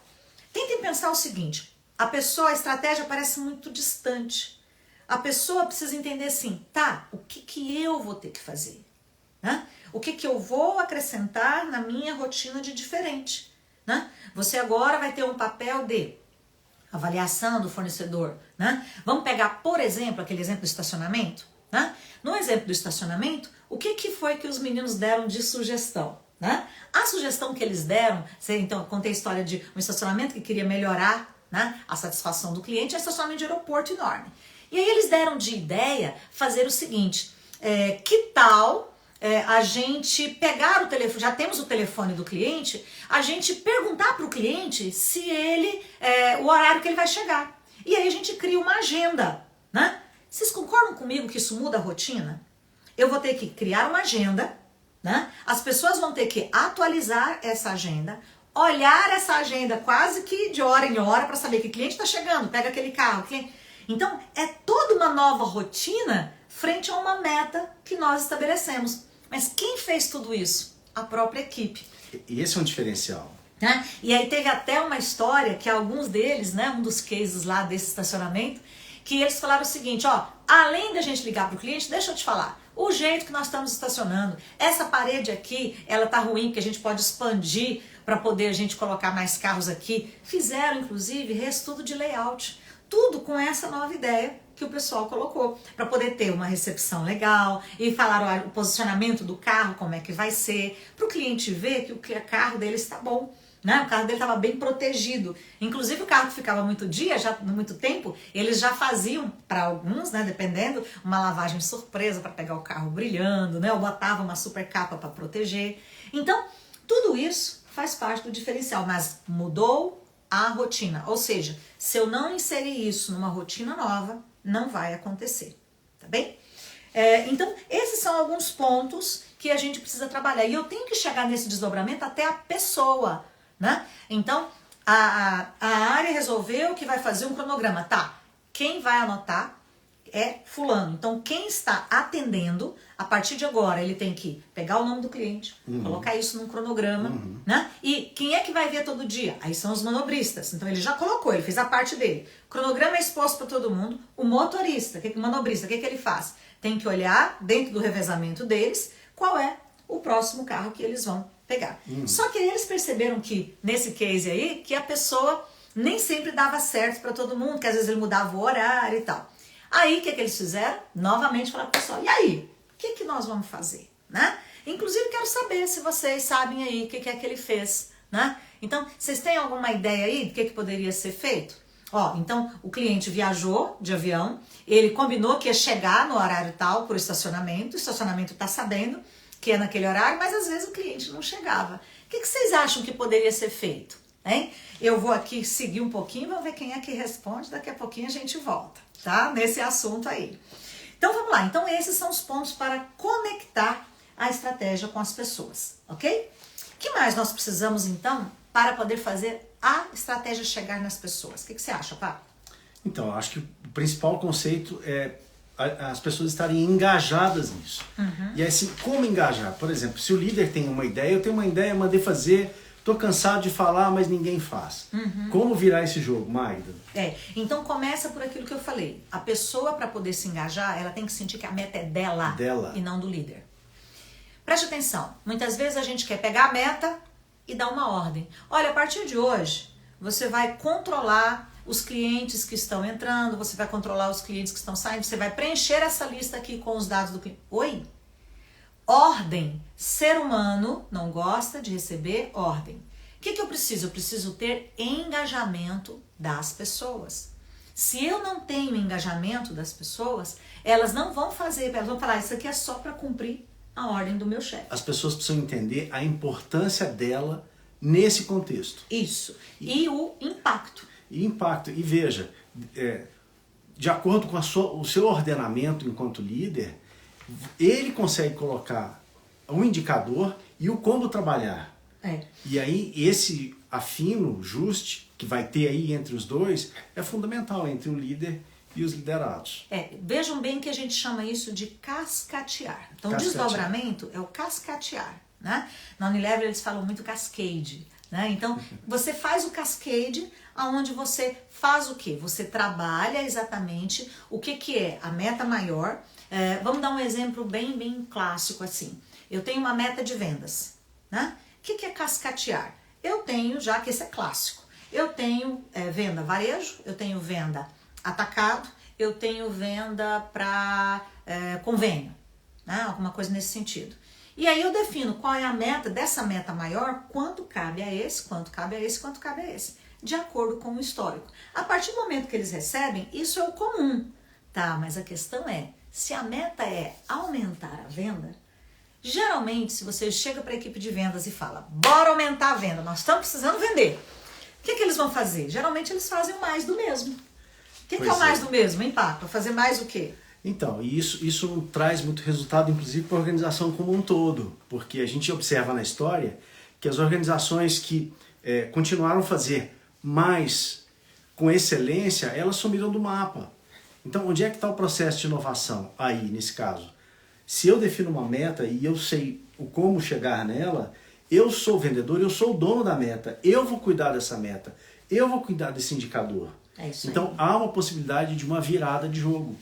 Tentem pensar o seguinte, a estratégia parece muito distante. A pessoa precisa entender assim, tá, o que eu vou ter que fazer? Né? O que eu vou acrescentar na minha rotina de diferente? Né? Você agora vai ter um papel de avaliação do fornecedor. Né? Vamos pegar, por exemplo, aquele exemplo do estacionamento? Né? No exemplo do estacionamento, o que foi que os meninos deram de sugestão? Né? A sugestão que eles deram, então eu contei a história de um estacionamento que queria melhorar, né, a satisfação do cliente, é um estacionamento de aeroporto enorme. E aí eles deram de ideia fazer o seguinte, que tal a gente pegar o telefone, já temos o telefone do cliente, a gente perguntar para o cliente se ele, o horário que ele vai chegar. E aí a gente cria uma agenda, né? Vocês concordam comigo que isso muda a rotina? Eu vou ter que criar uma agenda, né? As pessoas vão ter que atualizar essa agenda, olhar essa agenda quase que de hora em hora para saber que cliente está chegando, pega aquele carro. Então, é toda uma nova rotina frente a uma meta que nós estabelecemos. Mas quem fez tudo isso? A própria equipe. E esse é um diferencial. Né? E aí teve até uma história que alguns deles, né, um dos cases lá desse estacionamento, que eles falaram o seguinte, ó, além da gente ligar para o cliente, deixa eu te falar, o jeito que nós estamos estacionando, essa parede aqui, ela tá ruim, porque a gente pode expandir para poder a gente colocar mais carros aqui. Fizeram, inclusive, reestudo de layout. Tudo com essa nova ideia que o pessoal colocou, para poder ter uma recepção legal, e falaram o posicionamento do carro, como é que vai ser, para o cliente ver que o carro dele está bom. Né? O carro dele estava bem protegido. Inclusive o carro que ficava muito tempo, eles já faziam, para alguns, né, dependendo, uma lavagem surpresa para pegar o carro brilhando, né? Ou botava uma super capa para proteger. Então, tudo isso faz parte do diferencial, mas mudou a rotina. Ou seja, se eu não inserir isso numa rotina nova, não vai acontecer. Tá bem? Então, esses são alguns pontos que a gente precisa trabalhar. E eu tenho que chegar nesse desdobramento até a pessoa. Né? Então, a área resolveu que vai fazer um cronograma. Tá, quem vai anotar é fulano. Então, quem está atendendo, a partir de agora, ele tem que pegar o nome do cliente, colocar isso num cronograma, né? E quem é que vai ver todo dia? Aí são os manobristas. Então, ele já colocou, ele fez a parte dele. O cronograma é exposto para todo mundo. O motorista, o manobrista, o que ele faz? Tem que olhar, dentro do revezamento deles, qual é o próximo carro que eles vão pegar. Só que eles perceberam que, nesse case aí, que a pessoa nem sempre dava certo para todo mundo, que às vezes ele mudava o horário e tal. Aí, o que eles fizeram? Novamente falaram pro pessoal, e aí? O que nós vamos fazer? Né? Inclusive, quero saber se vocês sabem aí o que é que ele fez né? Então, vocês têm alguma ideia aí do que poderia ser feito? Ó, então o cliente viajou de avião, ele combinou que ia chegar no horário tal por estacionamento, o estacionamento tá sabendo que é naquele horário, mas às vezes o cliente não chegava. O que vocês acham que poderia ser feito? Hein? Eu vou aqui seguir um pouquinho, vamos ver quem é que responde, daqui a pouquinho a gente volta, tá? Nesse assunto aí. Então vamos lá, então esses são os pontos para conectar a estratégia com as pessoas, ok? O que mais nós precisamos então para poder fazer a estratégia chegar nas pessoas? O que você acha, Paco? Então, acho que o principal conceito é as pessoas estarem engajadas nisso. E assim, como engajar? Por exemplo, se o líder tem uma ideia, eu tenho uma ideia, mandei fazer, tô cansado de falar, mas ninguém faz. Como virar esse jogo, Magda? Então começa por aquilo que eu falei. A pessoa, para poder se engajar, ela tem que sentir que a meta é dela e não do líder. Preste atenção, muitas vezes a gente quer pegar a meta e dar uma ordem. Olha, a partir de hoje, você vai controlar os clientes que estão entrando, você vai controlar os clientes que estão saindo, você vai preencher essa lista aqui com os dados do cliente. Oi? Ordem. Ser humano não gosta de receber ordem. O que eu preciso? Eu preciso ter engajamento das pessoas. Se eu não tenho engajamento das pessoas, elas não vão fazer, elas vão falar, isso aqui é só para cumprir a ordem do meu chefe. As pessoas precisam entender a importância dela nesse contexto. Isso. E o impacto. E veja, de acordo com o seu ordenamento enquanto líder, ele consegue colocar um indicador e o como trabalhar. E aí esse afino, juste, que vai ter aí entre os dois, é fundamental entre o líder e os liderados. Vejam bem que a gente chama isso de cascatear. Então o desdobramento é o cascatear, né? Na Unilever eles falam muito cascade, né? Então você faz o cascade aonde você faz o quê? Você trabalha exatamente o que é a meta maior. Vamos dar um exemplo bem clássico assim. Eu tenho uma meta de vendas, né? O que é cascatear? Eu tenho, já que esse é clássico, eu tenho venda varejo, eu tenho venda atacado, eu tenho venda para convênio, né? Alguma coisa nesse sentido. E aí eu defino qual é a meta dessa meta maior, quanto cabe a esse, quanto cabe a esse, quanto cabe a esse, de acordo com o histórico. A partir do momento que eles recebem, isso é o comum, tá? Mas a questão é, se a meta é aumentar a venda, geralmente se você chega para a equipe de vendas e fala, bora aumentar a venda, nós estamos precisando vender, o que eles vão fazer? Geralmente eles fazem o mais do mesmo. O que é o mais do mesmo, hein, Paco? Fazer mais o quê? Então, isso não traz muito resultado, inclusive, para a organização como um todo, porque a gente observa na história que as organizações que continuaram a fazer mais com excelência, elas sumiram do mapa. Então, onde é que está o processo de inovação aí, nesse caso? Se eu defino uma meta e eu sei o como chegar nela, eu sou o vendedor, eu sou o dono da meta, eu vou cuidar dessa meta, eu vou cuidar desse indicador. Então, há uma possibilidade de uma virada de jogo.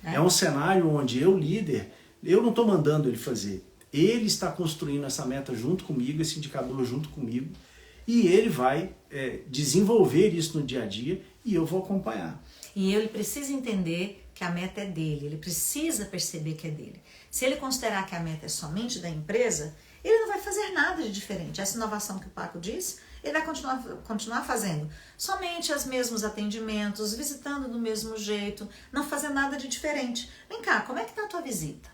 É um cenário onde eu, líder, eu não estou mandando ele fazer. Ele está construindo essa meta junto comigo, esse indicador junto comigo, e ele vai desenvolver isso no dia a dia e eu vou acompanhar. E ele precisa entender que a meta é dele, ele precisa perceber que é dele. Se ele considerar que a meta é somente da empresa, ele não vai fazer nada de diferente. Essa inovação que o Paco disse, ele vai continuar fazendo somente os mesmos atendimentos, visitando do mesmo jeito, não fazer nada de diferente. Vem cá, como é que está a tua visita?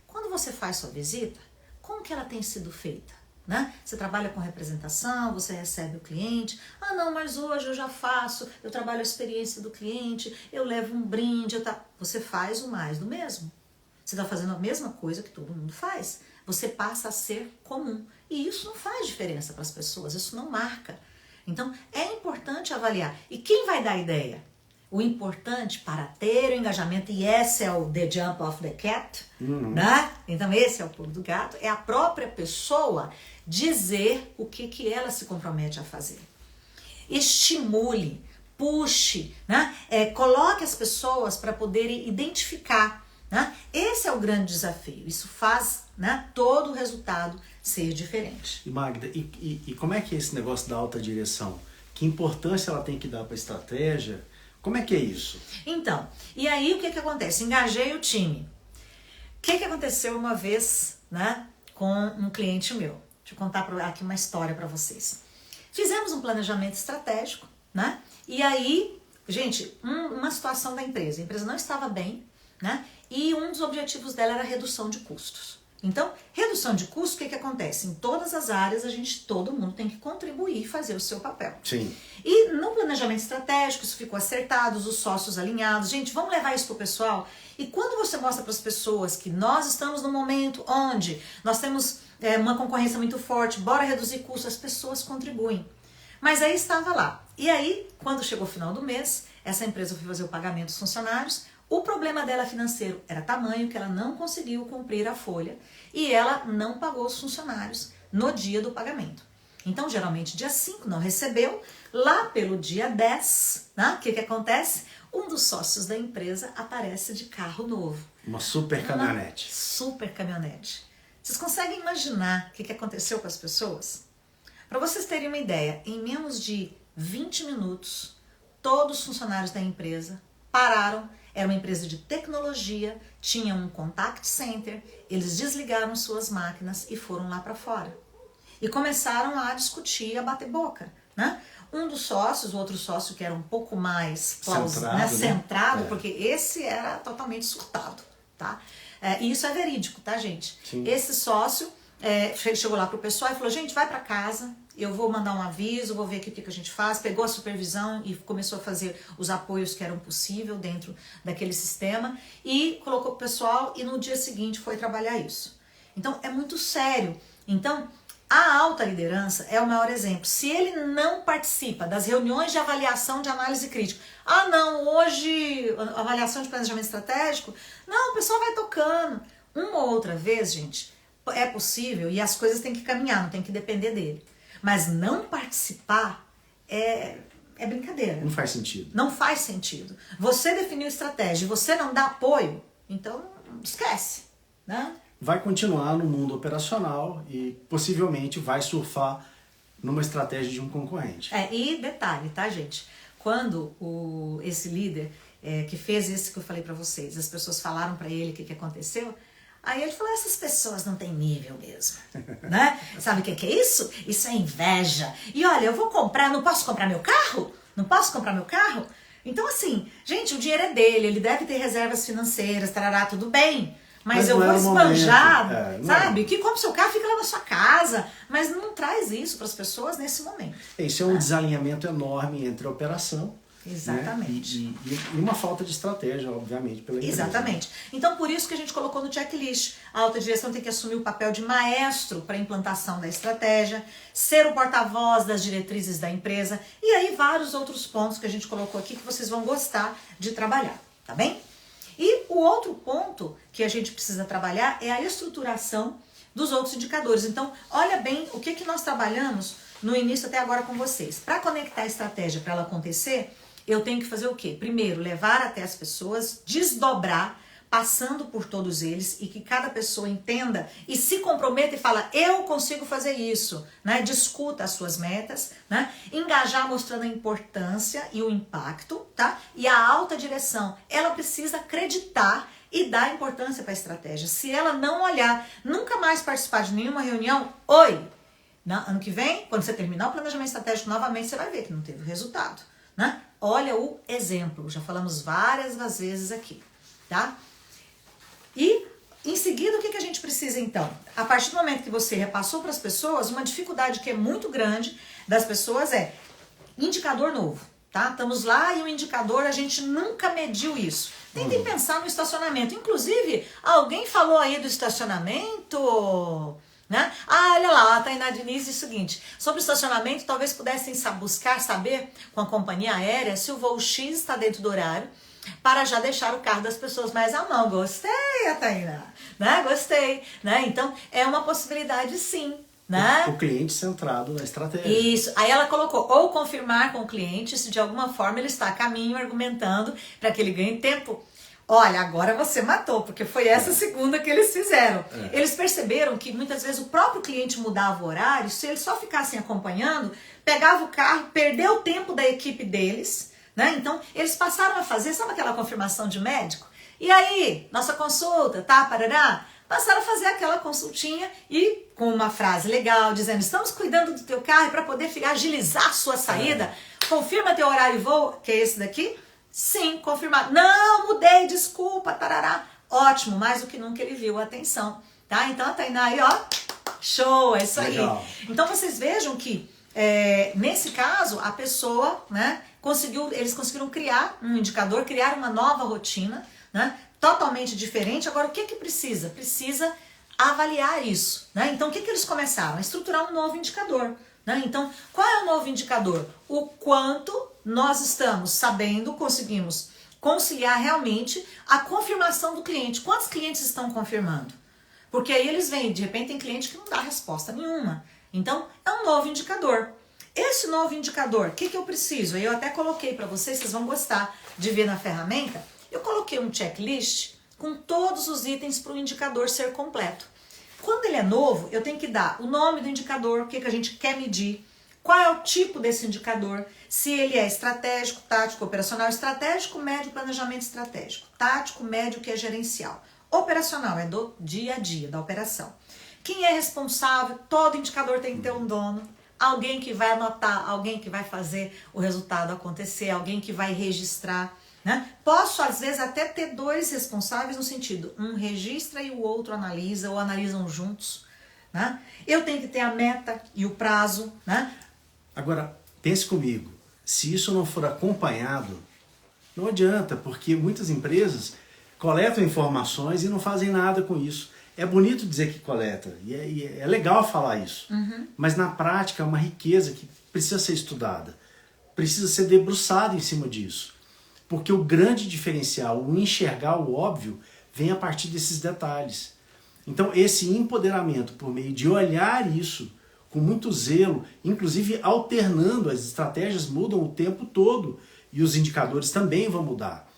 Quando você faz sua visita, como que ela tem sido feita? Né? Você trabalha com representação, você recebe o cliente. Ah, não, mas hoje eu já faço, eu trabalho a experiência do cliente, eu levo um brinde. Você faz o mais do mesmo. Você está fazendo a mesma coisa que todo mundo faz. Você passa a ser comum. E isso não faz diferença para as pessoas, isso não marca. Então, é importante avaliar. E quem vai dar a ideia? O importante para ter o engajamento, e esse é o The Jump of the Cat, né? Então esse é o pulo do gato, é a própria pessoa dizer o que ela se compromete a fazer. Estimule, puxe, né? Coloque as pessoas para poderem identificar. Né? Esse é o grande desafio. Isso faz, né, todo o resultado ser diferente. E Magda, e como é que é esse negócio da alta direção? Que importância ela tem que dar para a estratégia? Como é que é isso? Então, e aí o que acontece? Engajei o time. O que aconteceu uma vez, né, com um cliente meu? Deixa eu contar aqui uma história para vocês. Fizemos um planejamento estratégico, né? E aí, gente, uma situação da empresa. A empresa não estava bem, né? E um dos objetivos dela era a redução de custos. Então, redução de custos, o que acontece? Em todas as áreas, todo mundo tem que contribuir e fazer o seu papel. Sim. E no planejamento estratégico, isso ficou acertado, os sócios alinhados. Gente, vamos levar isso pro pessoal. E quando você mostra para as pessoas que nós estamos num momento onde nós temos uma concorrência muito forte, bora reduzir custos, as pessoas contribuem. Mas aí estava lá. E aí, quando chegou o final do mês, essa empresa foi fazer o pagamento dos funcionários. O problema dela financeiro era tamanho que ela não conseguiu cumprir a folha e ela não pagou os funcionários no dia do pagamento. Então, geralmente, dia 5 não recebeu. Lá pelo dia 10, né, o que acontece? Um dos sócios da empresa aparece de carro novo. Uma super caminhonete. Uma super caminhonete. Vocês conseguem imaginar o que aconteceu com as pessoas? Para vocês terem uma ideia, em menos de 20 minutos, todos os funcionários da empresa pararam. Era uma empresa de tecnologia, tinha um contact center, eles desligaram suas máquinas e foram lá para fora. E começaram a discutir, a bater boca, né? Um dos sócios, o outro sócio que era um pouco mais centrado, porque esse era totalmente surtado, tá? E isso é verídico, tá, gente? Sim. Esse sócio chegou lá pro pessoal e falou, gente, vai para casa, eu vou mandar um aviso, vou ver aqui o que a gente faz. Pegou a supervisão e começou a fazer os apoios que eram possível dentro daquele sistema e colocou o pessoal e no dia seguinte foi trabalhar isso. Então, é muito sério. Então, a alta liderança é o maior exemplo. Se ele não participa das reuniões de avaliação de análise crítica, não, hoje, avaliação de planejamento estratégico, não, o pessoal vai tocando. Uma ou outra vez, gente, é possível e as coisas têm que caminhar, não tem que depender dele. Mas não participar é brincadeira. Não faz sentido. Não faz sentido. Você definiu estratégia e você não dá apoio, então esquece, né? Vai continuar no mundo operacional e possivelmente vai surfar numa estratégia de um concorrente. E detalhe, tá, gente? Quando esse líder que fez isso que eu falei pra vocês, as pessoas falaram pra ele o que aconteceu, aí ele falou, essas pessoas não têm nível mesmo, né? Sabe o que é isso? Isso é inveja. E olha, eu vou comprar, não posso comprar meu carro? Não posso comprar meu carro? Então assim, gente, o dinheiro é dele, ele deve ter reservas financeiras, tarará, tudo bem. Mas eu vou esbanjar, sabe? Que compra o seu carro, fica lá na sua casa. Mas não traz isso para as pessoas nesse momento. Isso é um desalinhamento enorme entre a operação. Exatamente. Né? E uma falta de estratégia, obviamente, pela empresa. Exatamente. Então, por isso que a gente colocou no checklist. A alta direção tem que assumir o papel de maestro para a implantação da estratégia, ser o porta-voz das diretrizes da empresa e aí vários outros pontos que a gente colocou aqui que vocês vão gostar de trabalhar, tá bem? E o outro ponto que a gente precisa trabalhar é a estruturação dos outros indicadores. Então, olha bem o que nós trabalhamos no início até agora com vocês. Para conectar a estratégia para ela acontecer, eu tenho que fazer o quê? Primeiro, levar até as pessoas, desdobrar, passando por todos eles e que cada pessoa entenda e se comprometa e fala, eu consigo fazer isso, né? Discuta as suas metas, né? Engajar mostrando a importância e o impacto, tá? E a alta direção, ela precisa acreditar e dar importância para a estratégia. Se ela não olhar, nunca mais participar de nenhuma reunião, ano que vem, quando você terminar o planejamento estratégico novamente, você vai ver que não teve resultado, né? Olha o exemplo, já falamos várias vezes aqui, tá? E, em seguida, o que a gente precisa, então? A partir do momento que você repassou para as pessoas, uma dificuldade que é muito grande das pessoas é indicador novo, tá? Estamos lá e o indicador, a gente nunca mediu isso. Tentem pensar no estacionamento. Inclusive, alguém falou aí do estacionamento, né? Olha lá, a Tainá Diniz diz o seguinte, sobre o estacionamento, talvez pudessem buscar saber com a companhia aérea se o voo X está dentro do horário, para já deixar o carro das pessoas mais à mão. Gostei, Tainá, né? Gostei, né? Então, é uma possibilidade sim, né? O cliente centrado na estratégia. Isso, aí ela colocou, ou confirmar com o cliente se de alguma forma ele está a caminho, argumentando para que ele ganhe tempo. Olha, agora você matou, porque foi essa segunda que eles fizeram. Eles perceberam que muitas vezes o próprio cliente mudava o horário, se eles só ficassem acompanhando, pegava o carro, perdeu o tempo da equipe deles, né? Então, eles passaram a fazer, sabe aquela confirmação de médico? E aí, nossa consulta, tá, parará? passaram a fazer aquela consultinha e com uma frase legal, dizendo, estamos cuidando do teu carro para poder agilizar a sua saída, confirma teu horário e voo, que é esse daqui? Sim, confirmado. Não, mudei, desculpa, tarará. Ótimo, mais do que nunca ele viu a atenção, tá? Então a Tainá aí, ó, show, é isso Legal. aí. Então vocês vejam que, nesse caso, a pessoa, né, eles conseguiram criar um indicador, criar uma nova rotina, né, totalmente diferente. Agora, o que que precisa? Precisa avaliar isso, né? Então, o que que eles começaram? A estruturar um novo indicador, né? Então, qual é o novo indicador? O quanto nós estamos sabendo, conseguimos conciliar realmente a confirmação do cliente. Quantos clientes estão confirmando? Porque aí eles vêm, de repente tem cliente que não dá resposta nenhuma. Então, é um novo indicador. Esse novo indicador, o que que eu preciso? Eu até coloquei para vocês vão gostar de ver na ferramenta. Eu coloquei um checklist com todos os itens para o indicador ser completo. Quando ele é novo, eu tenho que dar o nome do indicador, o que que a gente quer medir, qual é o tipo desse indicador, se ele é estratégico, tático, operacional, estratégico, médio, planejamento estratégico, tático, médio, que é gerencial. Operacional é do dia a dia, da operação. Quem é responsável? Todo indicador tem que ter um dono. Alguém que vai anotar, alguém que vai fazer o resultado acontecer, alguém que vai registrar, né? Posso, às vezes, até ter dois responsáveis no sentido, um registra e o outro analisa, ou analisam juntos, né? Eu tenho que ter a meta e o prazo, né? Agora, pense comigo, se isso não for acompanhado, não adianta, porque muitas empresas coletam informações e não fazem nada com isso. É bonito dizer que coleta, e é legal falar isso, mas na prática é uma riqueza que precisa ser estudada, precisa ser debruçada em cima disso, porque o grande diferencial, o enxergar o óbvio, vem a partir desses detalhes. Então esse empoderamento por meio de olhar isso com muito zelo, inclusive alternando, as estratégias mudam o tempo todo e os indicadores também vão mudar.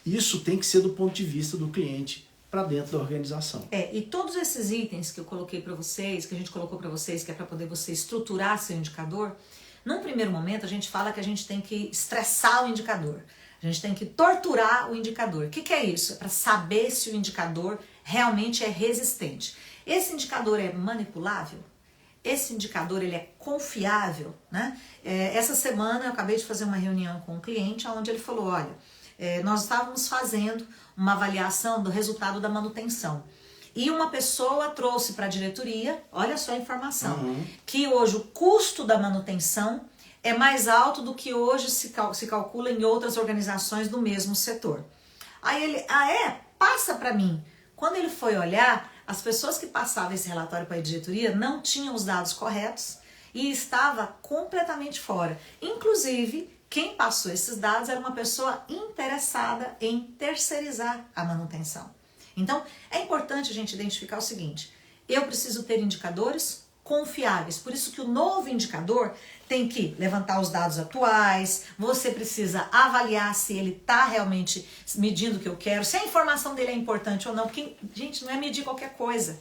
Isso tem que ser do ponto de vista do cliente para dentro da organização. E todos esses itens que eu coloquei para vocês, que a gente colocou para vocês, que é para poder você estruturar seu indicador, num primeiro momento a gente fala que a gente tem que estressar o indicador, a gente tem que torturar o indicador. O que que é isso? É para saber se o indicador realmente é resistente. Esse indicador é manipulável? Esse indicador ele é confiável, né? Essa semana eu acabei de fazer uma reunião com um cliente onde ele falou, olha, nós estávamos fazendo uma avaliação do resultado da manutenção. E uma pessoa trouxe para a diretoria, olha só a informação, que hoje o custo da manutenção é mais alto do que hoje se calcula em outras organizações do mesmo setor. Aí ele, passa para mim. Quando ele foi olhar, as pessoas que passavam esse relatório para a diretoria não tinham os dados corretos e estava completamente fora. Inclusive, quem passou esses dados era uma pessoa interessada em terceirizar a manutenção. Então, é importante a gente identificar o seguinte, eu preciso ter indicadores confiáveis, por isso que o novo indicador tem que levantar os dados atuais, você precisa avaliar se ele está realmente medindo o que eu quero, se a informação dele é importante ou não, porque, gente, não é medir qualquer coisa.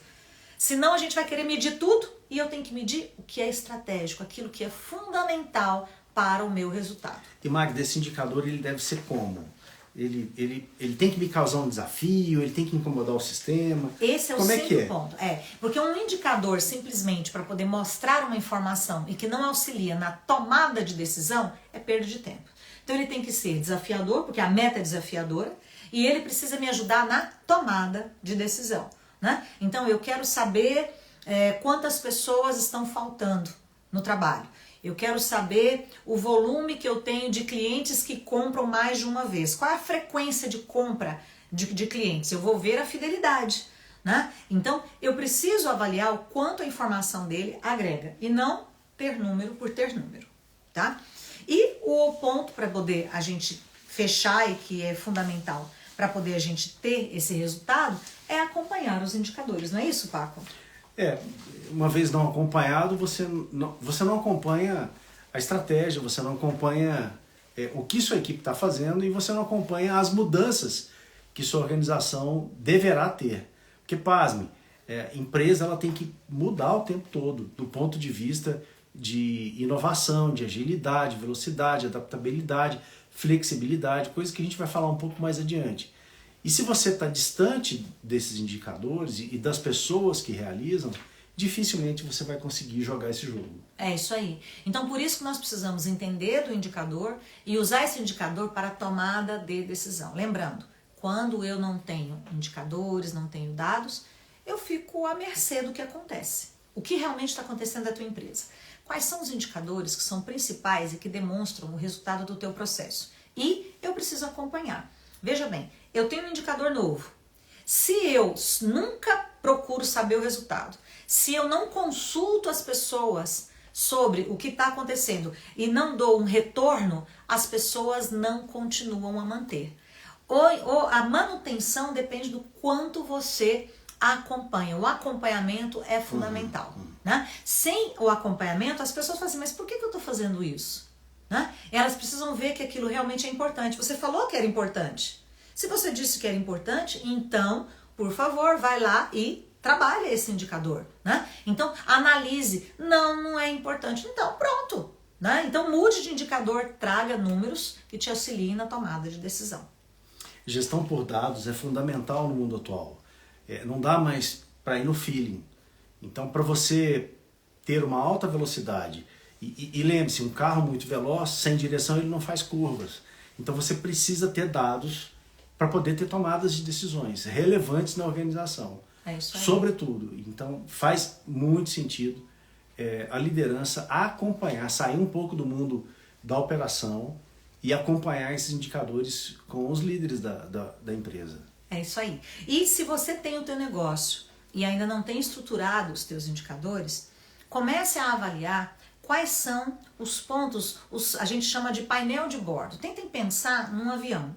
Senão a gente vai querer medir tudo e eu tenho que medir o que é estratégico, aquilo que é fundamental para o meu resultado. E Magda, esse indicador ele deve ser como? Ele tem que me causar um desafio, ele tem que incomodar o sistema. Esse é o Como segundo ponto. Porque um indicador simplesmente para poder mostrar uma informação e que não auxilia na tomada de decisão é perda de tempo. Então ele tem que ser desafiador, porque a meta é desafiadora, e ele precisa me ajudar na tomada de decisão, né? Então eu quero saber quantas pessoas estão faltando no trabalho. Eu quero saber o volume que eu tenho de clientes que compram mais de uma vez. Qual é a frequência de compra de clientes? Eu vou ver a fidelidade, né? Então, eu preciso avaliar o quanto a informação dele agrega e não ter número por ter número, tá? E o ponto para poder a gente fechar e que é fundamental para poder a gente ter esse resultado é acompanhar os indicadores, não é isso, Paco? Uma vez não acompanhado, você não acompanha a estratégia, você não acompanha o que sua equipe está fazendo e você não acompanha as mudanças que sua organização deverá ter. Porque, pasme, a empresa ela tem que mudar o tempo todo, do ponto de vista de inovação, de agilidade, velocidade, adaptabilidade, flexibilidade, coisas que a gente vai falar um pouco mais adiante. E se você está distante desses indicadores e das pessoas que realizam, dificilmente você vai conseguir jogar esse jogo. É isso aí. Então, por isso que nós precisamos entender do indicador e usar esse indicador para a tomada de decisão. Lembrando, quando eu não tenho indicadores, não tenho dados, eu fico à mercê do que acontece. O que realmente está acontecendo na tua empresa? Quais são os indicadores que são principais e que demonstram o resultado do teu processo? E eu preciso acompanhar. Veja bem, eu tenho um indicador novo. Se eu nunca procuro saber o resultado, se eu não consulto as pessoas sobre o que está acontecendo e não dou um retorno, as pessoas não continuam a manter. A manutenção depende do quanto você acompanha. O acompanhamento é fundamental. Né? Sem o acompanhamento, as pessoas falam assim, mas por que eu estou fazendo isso? Né? Elas precisam ver que aquilo realmente é importante. Você falou que era importante. Se você disse que era importante, então, por favor, vai lá e trabalha esse indicador. Né? Então, analise. Não é importante. Então, pronto. Né? Então, mude de indicador, traga números que te auxiliem na tomada de decisão. Gestão por dados é fundamental no mundo atual. Não dá mais para ir no feeling. Então, para você ter uma alta velocidade, e lembre-se, um carro muito veloz, sem direção, ele não faz curvas. Então, você precisa ter dados para poder ter tomadas de decisões relevantes na organização. É isso aí. Sobretudo. Então, faz muito sentido a liderança acompanhar, sair um pouco do mundo da operação e acompanhar esses indicadores com os líderes da empresa. É isso aí. E se você tem o teu negócio e ainda não tem estruturado os teus indicadores, comece a avaliar quais são os pontos, a gente chama de painel de bordo. Tentem pensar num avião.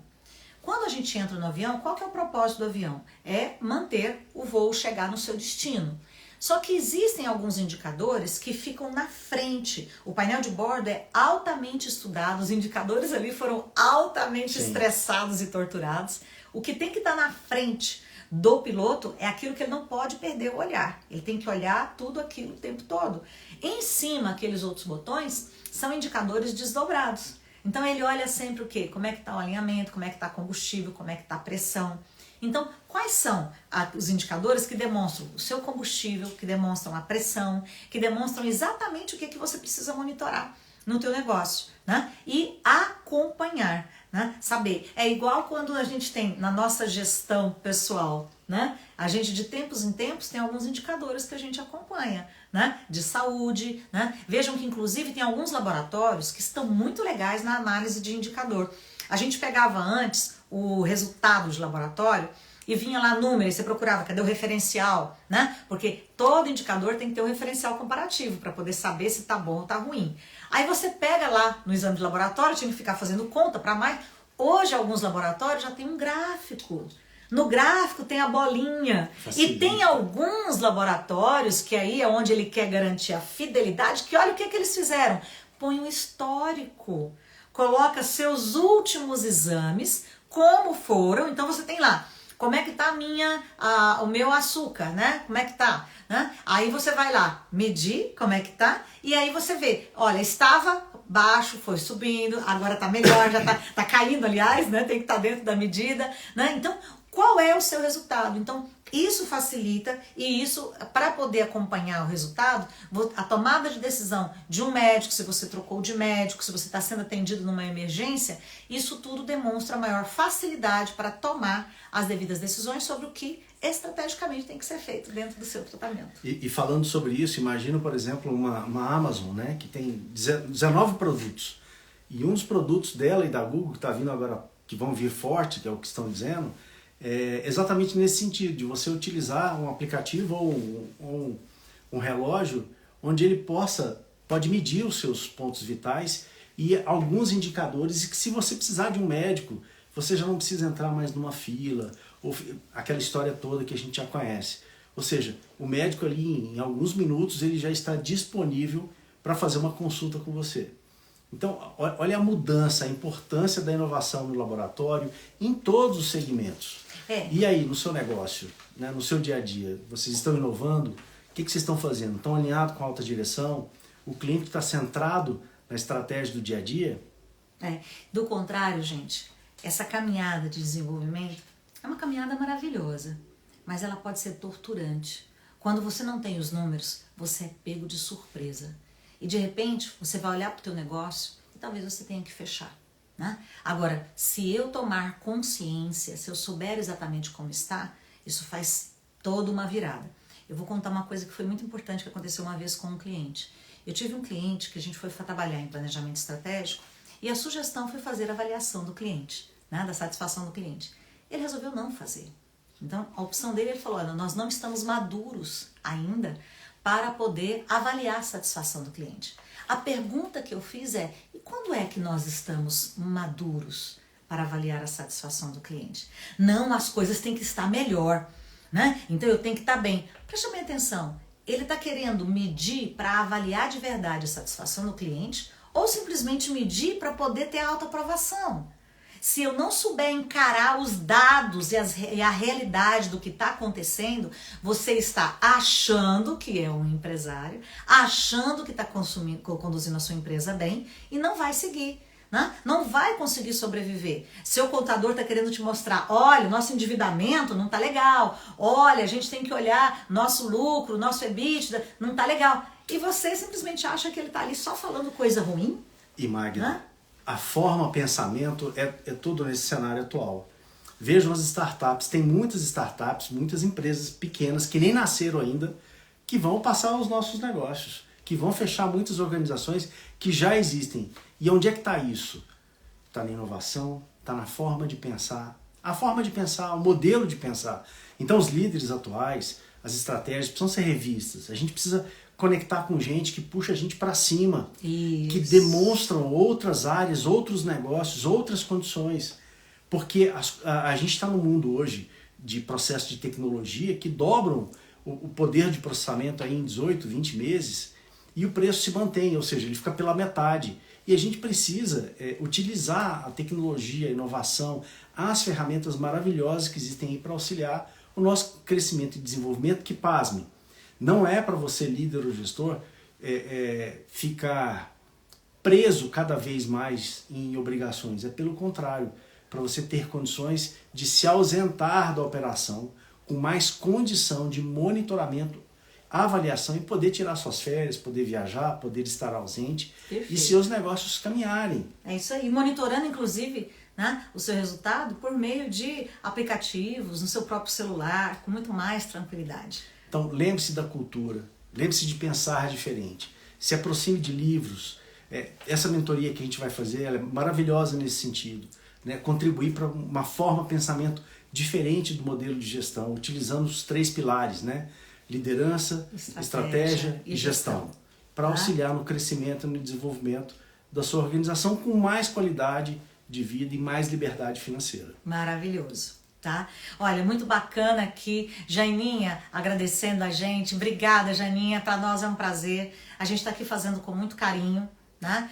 Quando a gente entra no avião, qual que é o propósito do avião? É manter o voo chegar no seu destino. Só que existem alguns indicadores que ficam na frente. O painel de bordo é altamente estudado, os indicadores ali foram altamente estressados e torturados. O que tem que estar na frente do piloto é aquilo que ele não pode perder o olhar. Ele tem que olhar tudo aquilo o tempo todo. Em cima, aqueles outros botões são indicadores desdobrados. Então ele olha sempre o quê? Como é que está o alinhamento, como é que está combustível, como é que está a pressão. Então, quais são os indicadores que demonstram o seu combustível, que demonstram a pressão, que demonstram exatamente o que você precisa monitorar no teu negócio, né? E acompanhar, né? Saber. É igual quando a gente tem na nossa gestão pessoal, né? A gente de tempos em tempos tem alguns indicadores que a gente acompanha, né? De saúde, né? Vejam que inclusive tem alguns laboratórios que estão muito legais na análise de indicador. A gente pegava antes o resultado de laboratório e vinha lá número, e você procurava, cadê o referencial, né? Porque todo indicador tem que ter um referencial comparativo para poder saber se tá bom ou tá ruim. Aí você pega lá no exame de laboratório, tinha que ficar fazendo conta para mais. Hoje alguns laboratórios já tem um gráfico. No gráfico tem a bolinha. Facilita. E tem alguns laboratórios que aí é onde ele quer garantir a fidelidade, que olha o que eles fizeram. Põe um histórico. Coloca seus últimos exames, como foram. Então você tem lá, como é que tá o meu açúcar, né? Como é que tá? Né? Aí você vai lá, medir como é que tá. E aí você vê, olha, estava baixo, foi subindo, agora tá melhor, já tá caindo, aliás, né? Tem que estar dentro da medida, né? Então, qual é o seu resultado? Então, isso facilita e isso, para poder acompanhar o resultado, a tomada de decisão de um médico, se você trocou de médico, se você está sendo atendido numa emergência, isso tudo demonstra maior facilidade para tomar as devidas decisões sobre o que estrategicamente tem que ser feito dentro do seu tratamento. E falando sobre isso, imagina, por exemplo, uma Amazon, né, que tem 19 produtos. E um dos produtos dela e da Google, que está vindo agora, que vão vir forte, que é o que estão dizendo, é exatamente nesse sentido, de você utilizar um aplicativo ou um relógio onde ele pode medir os seus pontos vitais e alguns indicadores, e que se você precisar de um médico, você já não precisa entrar mais numa fila, ou aquela história toda que a gente já conhece. Ou seja, o médico ali em alguns minutos ele já está disponível para fazer uma consulta com você. Então, olha a mudança, a importância da inovação no laboratório em todos os segmentos. E aí, no seu negócio, né, no seu dia a dia, vocês estão inovando? O que vocês estão fazendo? Estão alinhados com a alta direção? O cliente está centrado na estratégia do dia a dia? Do contrário, gente, essa caminhada de desenvolvimento, É uma caminhada maravilhosa, mas ela pode ser torturante. Quando você não tem os números, você é pego de surpresa. E de repente, você vai olhar para o teu negócio e talvez você tenha que fechar, né? Agora, se eu tomar consciência, se eu souber exatamente como está, isso faz toda uma virada. Eu vou contar uma coisa que foi muito importante que aconteceu uma vez com um cliente. Eu tive um cliente que a gente foi trabalhar em planejamento estratégico e a sugestão foi fazer a avaliação do cliente, né, da satisfação do cliente. Ele resolveu não fazer. Então, a opção dele, ele falou, olha, nós não estamos maduros ainda para poder avaliar a satisfação do cliente. A pergunta que eu fiz é, e quando é que nós estamos maduros para avaliar a satisfação do cliente? Não, as coisas têm que estar melhor, né? Então eu tenho que estar bem. Preste bem atenção, ele está querendo medir para avaliar de verdade a satisfação do cliente ou simplesmente medir para poder ter a autoaprovação? Se eu não souber encarar os dados e a realidade do que está acontecendo, você está achando que é um empresário, achando que está conduzindo a sua empresa bem e não vai seguir, né? Não vai conseguir sobreviver. Seu contador está querendo te mostrar, olha, nosso endividamento não está legal, olha, a gente tem que olhar nosso lucro, nosso EBITDA, não está legal. E você simplesmente acha que ele está ali só falando coisa ruim? E Magda, né? a forma, pensamento é tudo nesse cenário atual. Vejam as startups, tem muitas startups, muitas empresas pequenas que nem nasceram ainda, que vão passar os nossos negócios, que vão fechar muitas organizações que já existem. E onde é que está isso? Está na inovação, está na forma de pensar. A forma de pensar, o modelo de pensar. Então os líderes atuais, as estratégias precisam ser revistas. A gente precisa conectar com gente que puxa a gente para cima, Isso. que demonstram outras áreas, outros negócios, outras condições. Porque a gente está num mundo hoje de processo de tecnologia que dobram o poder de processamento aí em 18, 20 meses e o preço se mantém, ou seja, ele fica pela metade. E a gente precisa utilizar a tecnologia, a inovação, as ferramentas maravilhosas que existem aí para auxiliar o nosso crescimento e desenvolvimento, que, pasme, não é para você, líder ou gestor, ficar preso cada vez mais em obrigações. É pelo contrário, para você ter condições de se ausentar da operação com mais condição de monitoramento, avaliação e poder tirar suas férias, poder viajar, poder estar ausente. Perfeito. E seus negócios caminharem. É isso aí, monitorando inclusive, né, o seu resultado por meio de aplicativos, no seu próprio celular, com muito mais tranquilidade. Então, lembre-se da cultura, lembre-se de pensar diferente, se aproxime de livros. Essa mentoria que a gente vai fazer ela é maravilhosa nesse sentido, né? Contribuir para uma forma de pensamento diferente do modelo de gestão, utilizando os 3 pilares, né? Liderança, estratégia e gestão, para auxiliar no crescimento e no desenvolvimento da sua organização com mais qualidade de vida e mais liberdade financeira. Maravilhoso. Tá? Olha, muito bacana aqui, Jaininha agradecendo a gente. Obrigada, Jaininha, para nós é um prazer. A gente está aqui fazendo com muito carinho, né?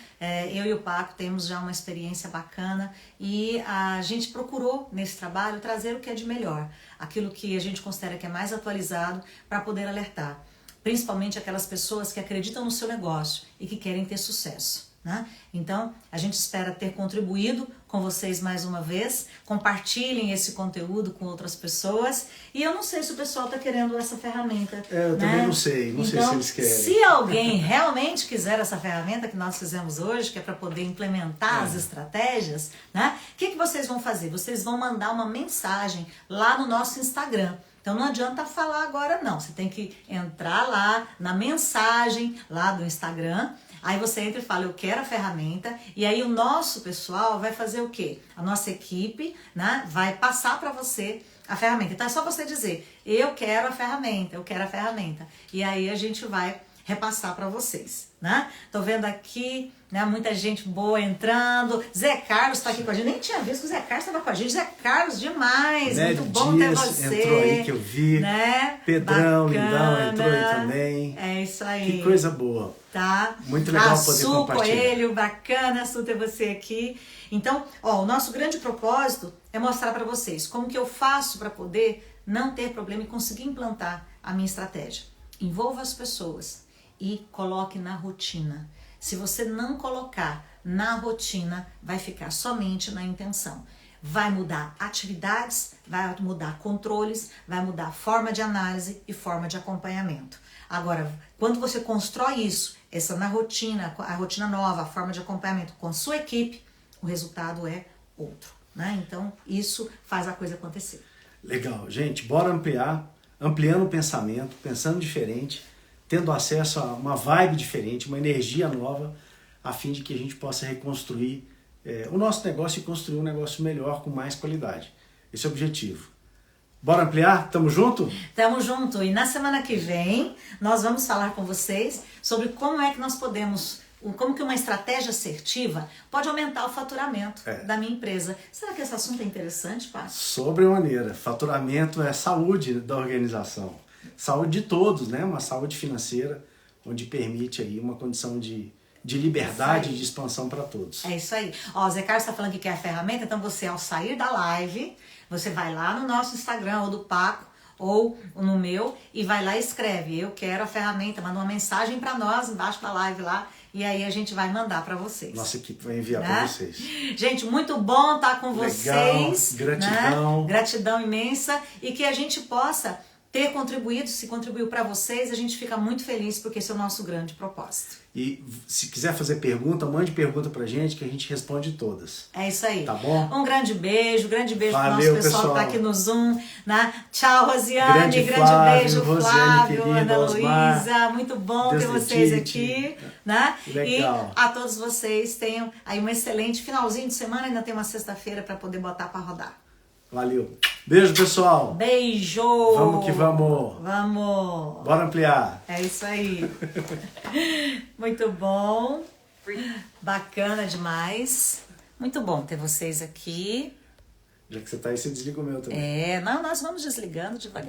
Eu e o Paco temos já uma experiência bacana e a gente procurou nesse trabalho trazer o que é de melhor, aquilo que a gente considera que é mais atualizado para poder alertar, principalmente aquelas pessoas que acreditam no seu negócio e que querem ter sucesso, né? Então, a gente espera ter contribuído com vocês mais uma vez. Compartilhem esse conteúdo com outras pessoas. E eu não sei se o pessoal está querendo essa ferramenta. Eu também não sei então, se eles querem. Se alguém realmente quiser essa ferramenta que nós fizemos hoje, que é para poder implementar as estratégias, né? O que vocês vão fazer? Vocês vão mandar uma mensagem lá no nosso Instagram. Então não adianta falar agora não, você tem que entrar lá na mensagem lá do Instagram, aí você entra e fala, eu quero a ferramenta, e aí o nosso pessoal vai fazer o quê? A nossa equipe, né, vai passar para você a ferramenta. Então é só você dizer, eu quero a ferramenta, eu quero a ferramenta. E aí a gente vai repassar para vocês, né? Tô vendo aqui, né, muita gente boa entrando. Zé Carlos tá aqui com a gente. Nem tinha visto que o Zé Carlos estava com a gente. Zé Carlos, demais. Nélio muito bom Dias ter você. entrou aí que eu vi. Né? Pedrão, Lindão Bacana. entrou aí também. É isso aí. Que coisa boa. Tá? Muito legal poder Su compartilhar. Coelho, bacana, Su, ter você aqui. Então, ó, o nosso grande propósito é mostrar para vocês como que eu faço para poder não ter problema e conseguir implantar a minha estratégia. Envolva as pessoas e coloque na rotina. Se você não colocar na rotina, vai ficar somente na intenção. vai mudar atividades, vai mudar controles, vai mudar forma de análise e forma de acompanhamento. Agora, quando você constrói isso, essa na rotina, a rotina nova, a forma de acompanhamento com a sua equipe, o resultado é outro, né? Então, isso faz a coisa acontecer. Legal, gente, bora ampliar, ampliando o pensamento, pensando diferente, tendo acesso a uma vibe diferente, uma energia nova, a fim de que a gente possa reconstruir o nosso negócio e construir um negócio melhor, com mais qualidade. Esse é o objetivo. Bora ampliar? Tamo junto? Tamo junto. E na semana que vem, nós vamos falar com vocês sobre como é que nós podemos, como que uma estratégia assertiva pode aumentar o faturamento da minha empresa. Será que esse assunto é interessante, Pá? Sobremaneira. Faturamento é saúde da organização. Saúde de todos, né? Uma saúde financeira, onde permite aí uma condição de liberdade e de expansão para todos. É isso aí. Ó, o Zé Carlos está falando que quer a ferramenta, então você, ao sair da live, você vai lá no nosso Instagram, ou do Paco, ou no meu, e vai lá e escreve, eu quero a ferramenta, manda uma mensagem para nós embaixo da live lá, e aí a gente vai mandar para vocês. Nossa equipe vai enviar para vocês. Gente, muito bom estar com vocês. Gratidão. Né? Gratidão imensa, e que a gente possa ter contribuído, se contribuiu para vocês, a gente fica muito feliz, porque esse é o nosso grande propósito. E se quiser fazer pergunta, mande pergunta pra gente que a gente responde todas. É isso aí. Tá bom? Um grande beijo Valeu, pro nosso pessoal que tá aqui no Zoom, né? Tchau, Rosiane, grande Flávio, beijo, Rosiane, Flávio, querida, Ana Osmar, Luísa, muito bom Deus ter vocês Tite. aqui, né? Legal. E a todos vocês tenham aí um excelente finalzinho de semana, ainda tem uma sexta-feira para poder botar para rodar. Valeu. Beijo, pessoal. Beijo! Vamos que vamos. Vamos! Bora ampliar. É isso aí. Muito bom. Bacana demais. Muito bom ter vocês aqui. Já que você tá aí, você desliga o meu também. Não, nós vamos desligando devagar.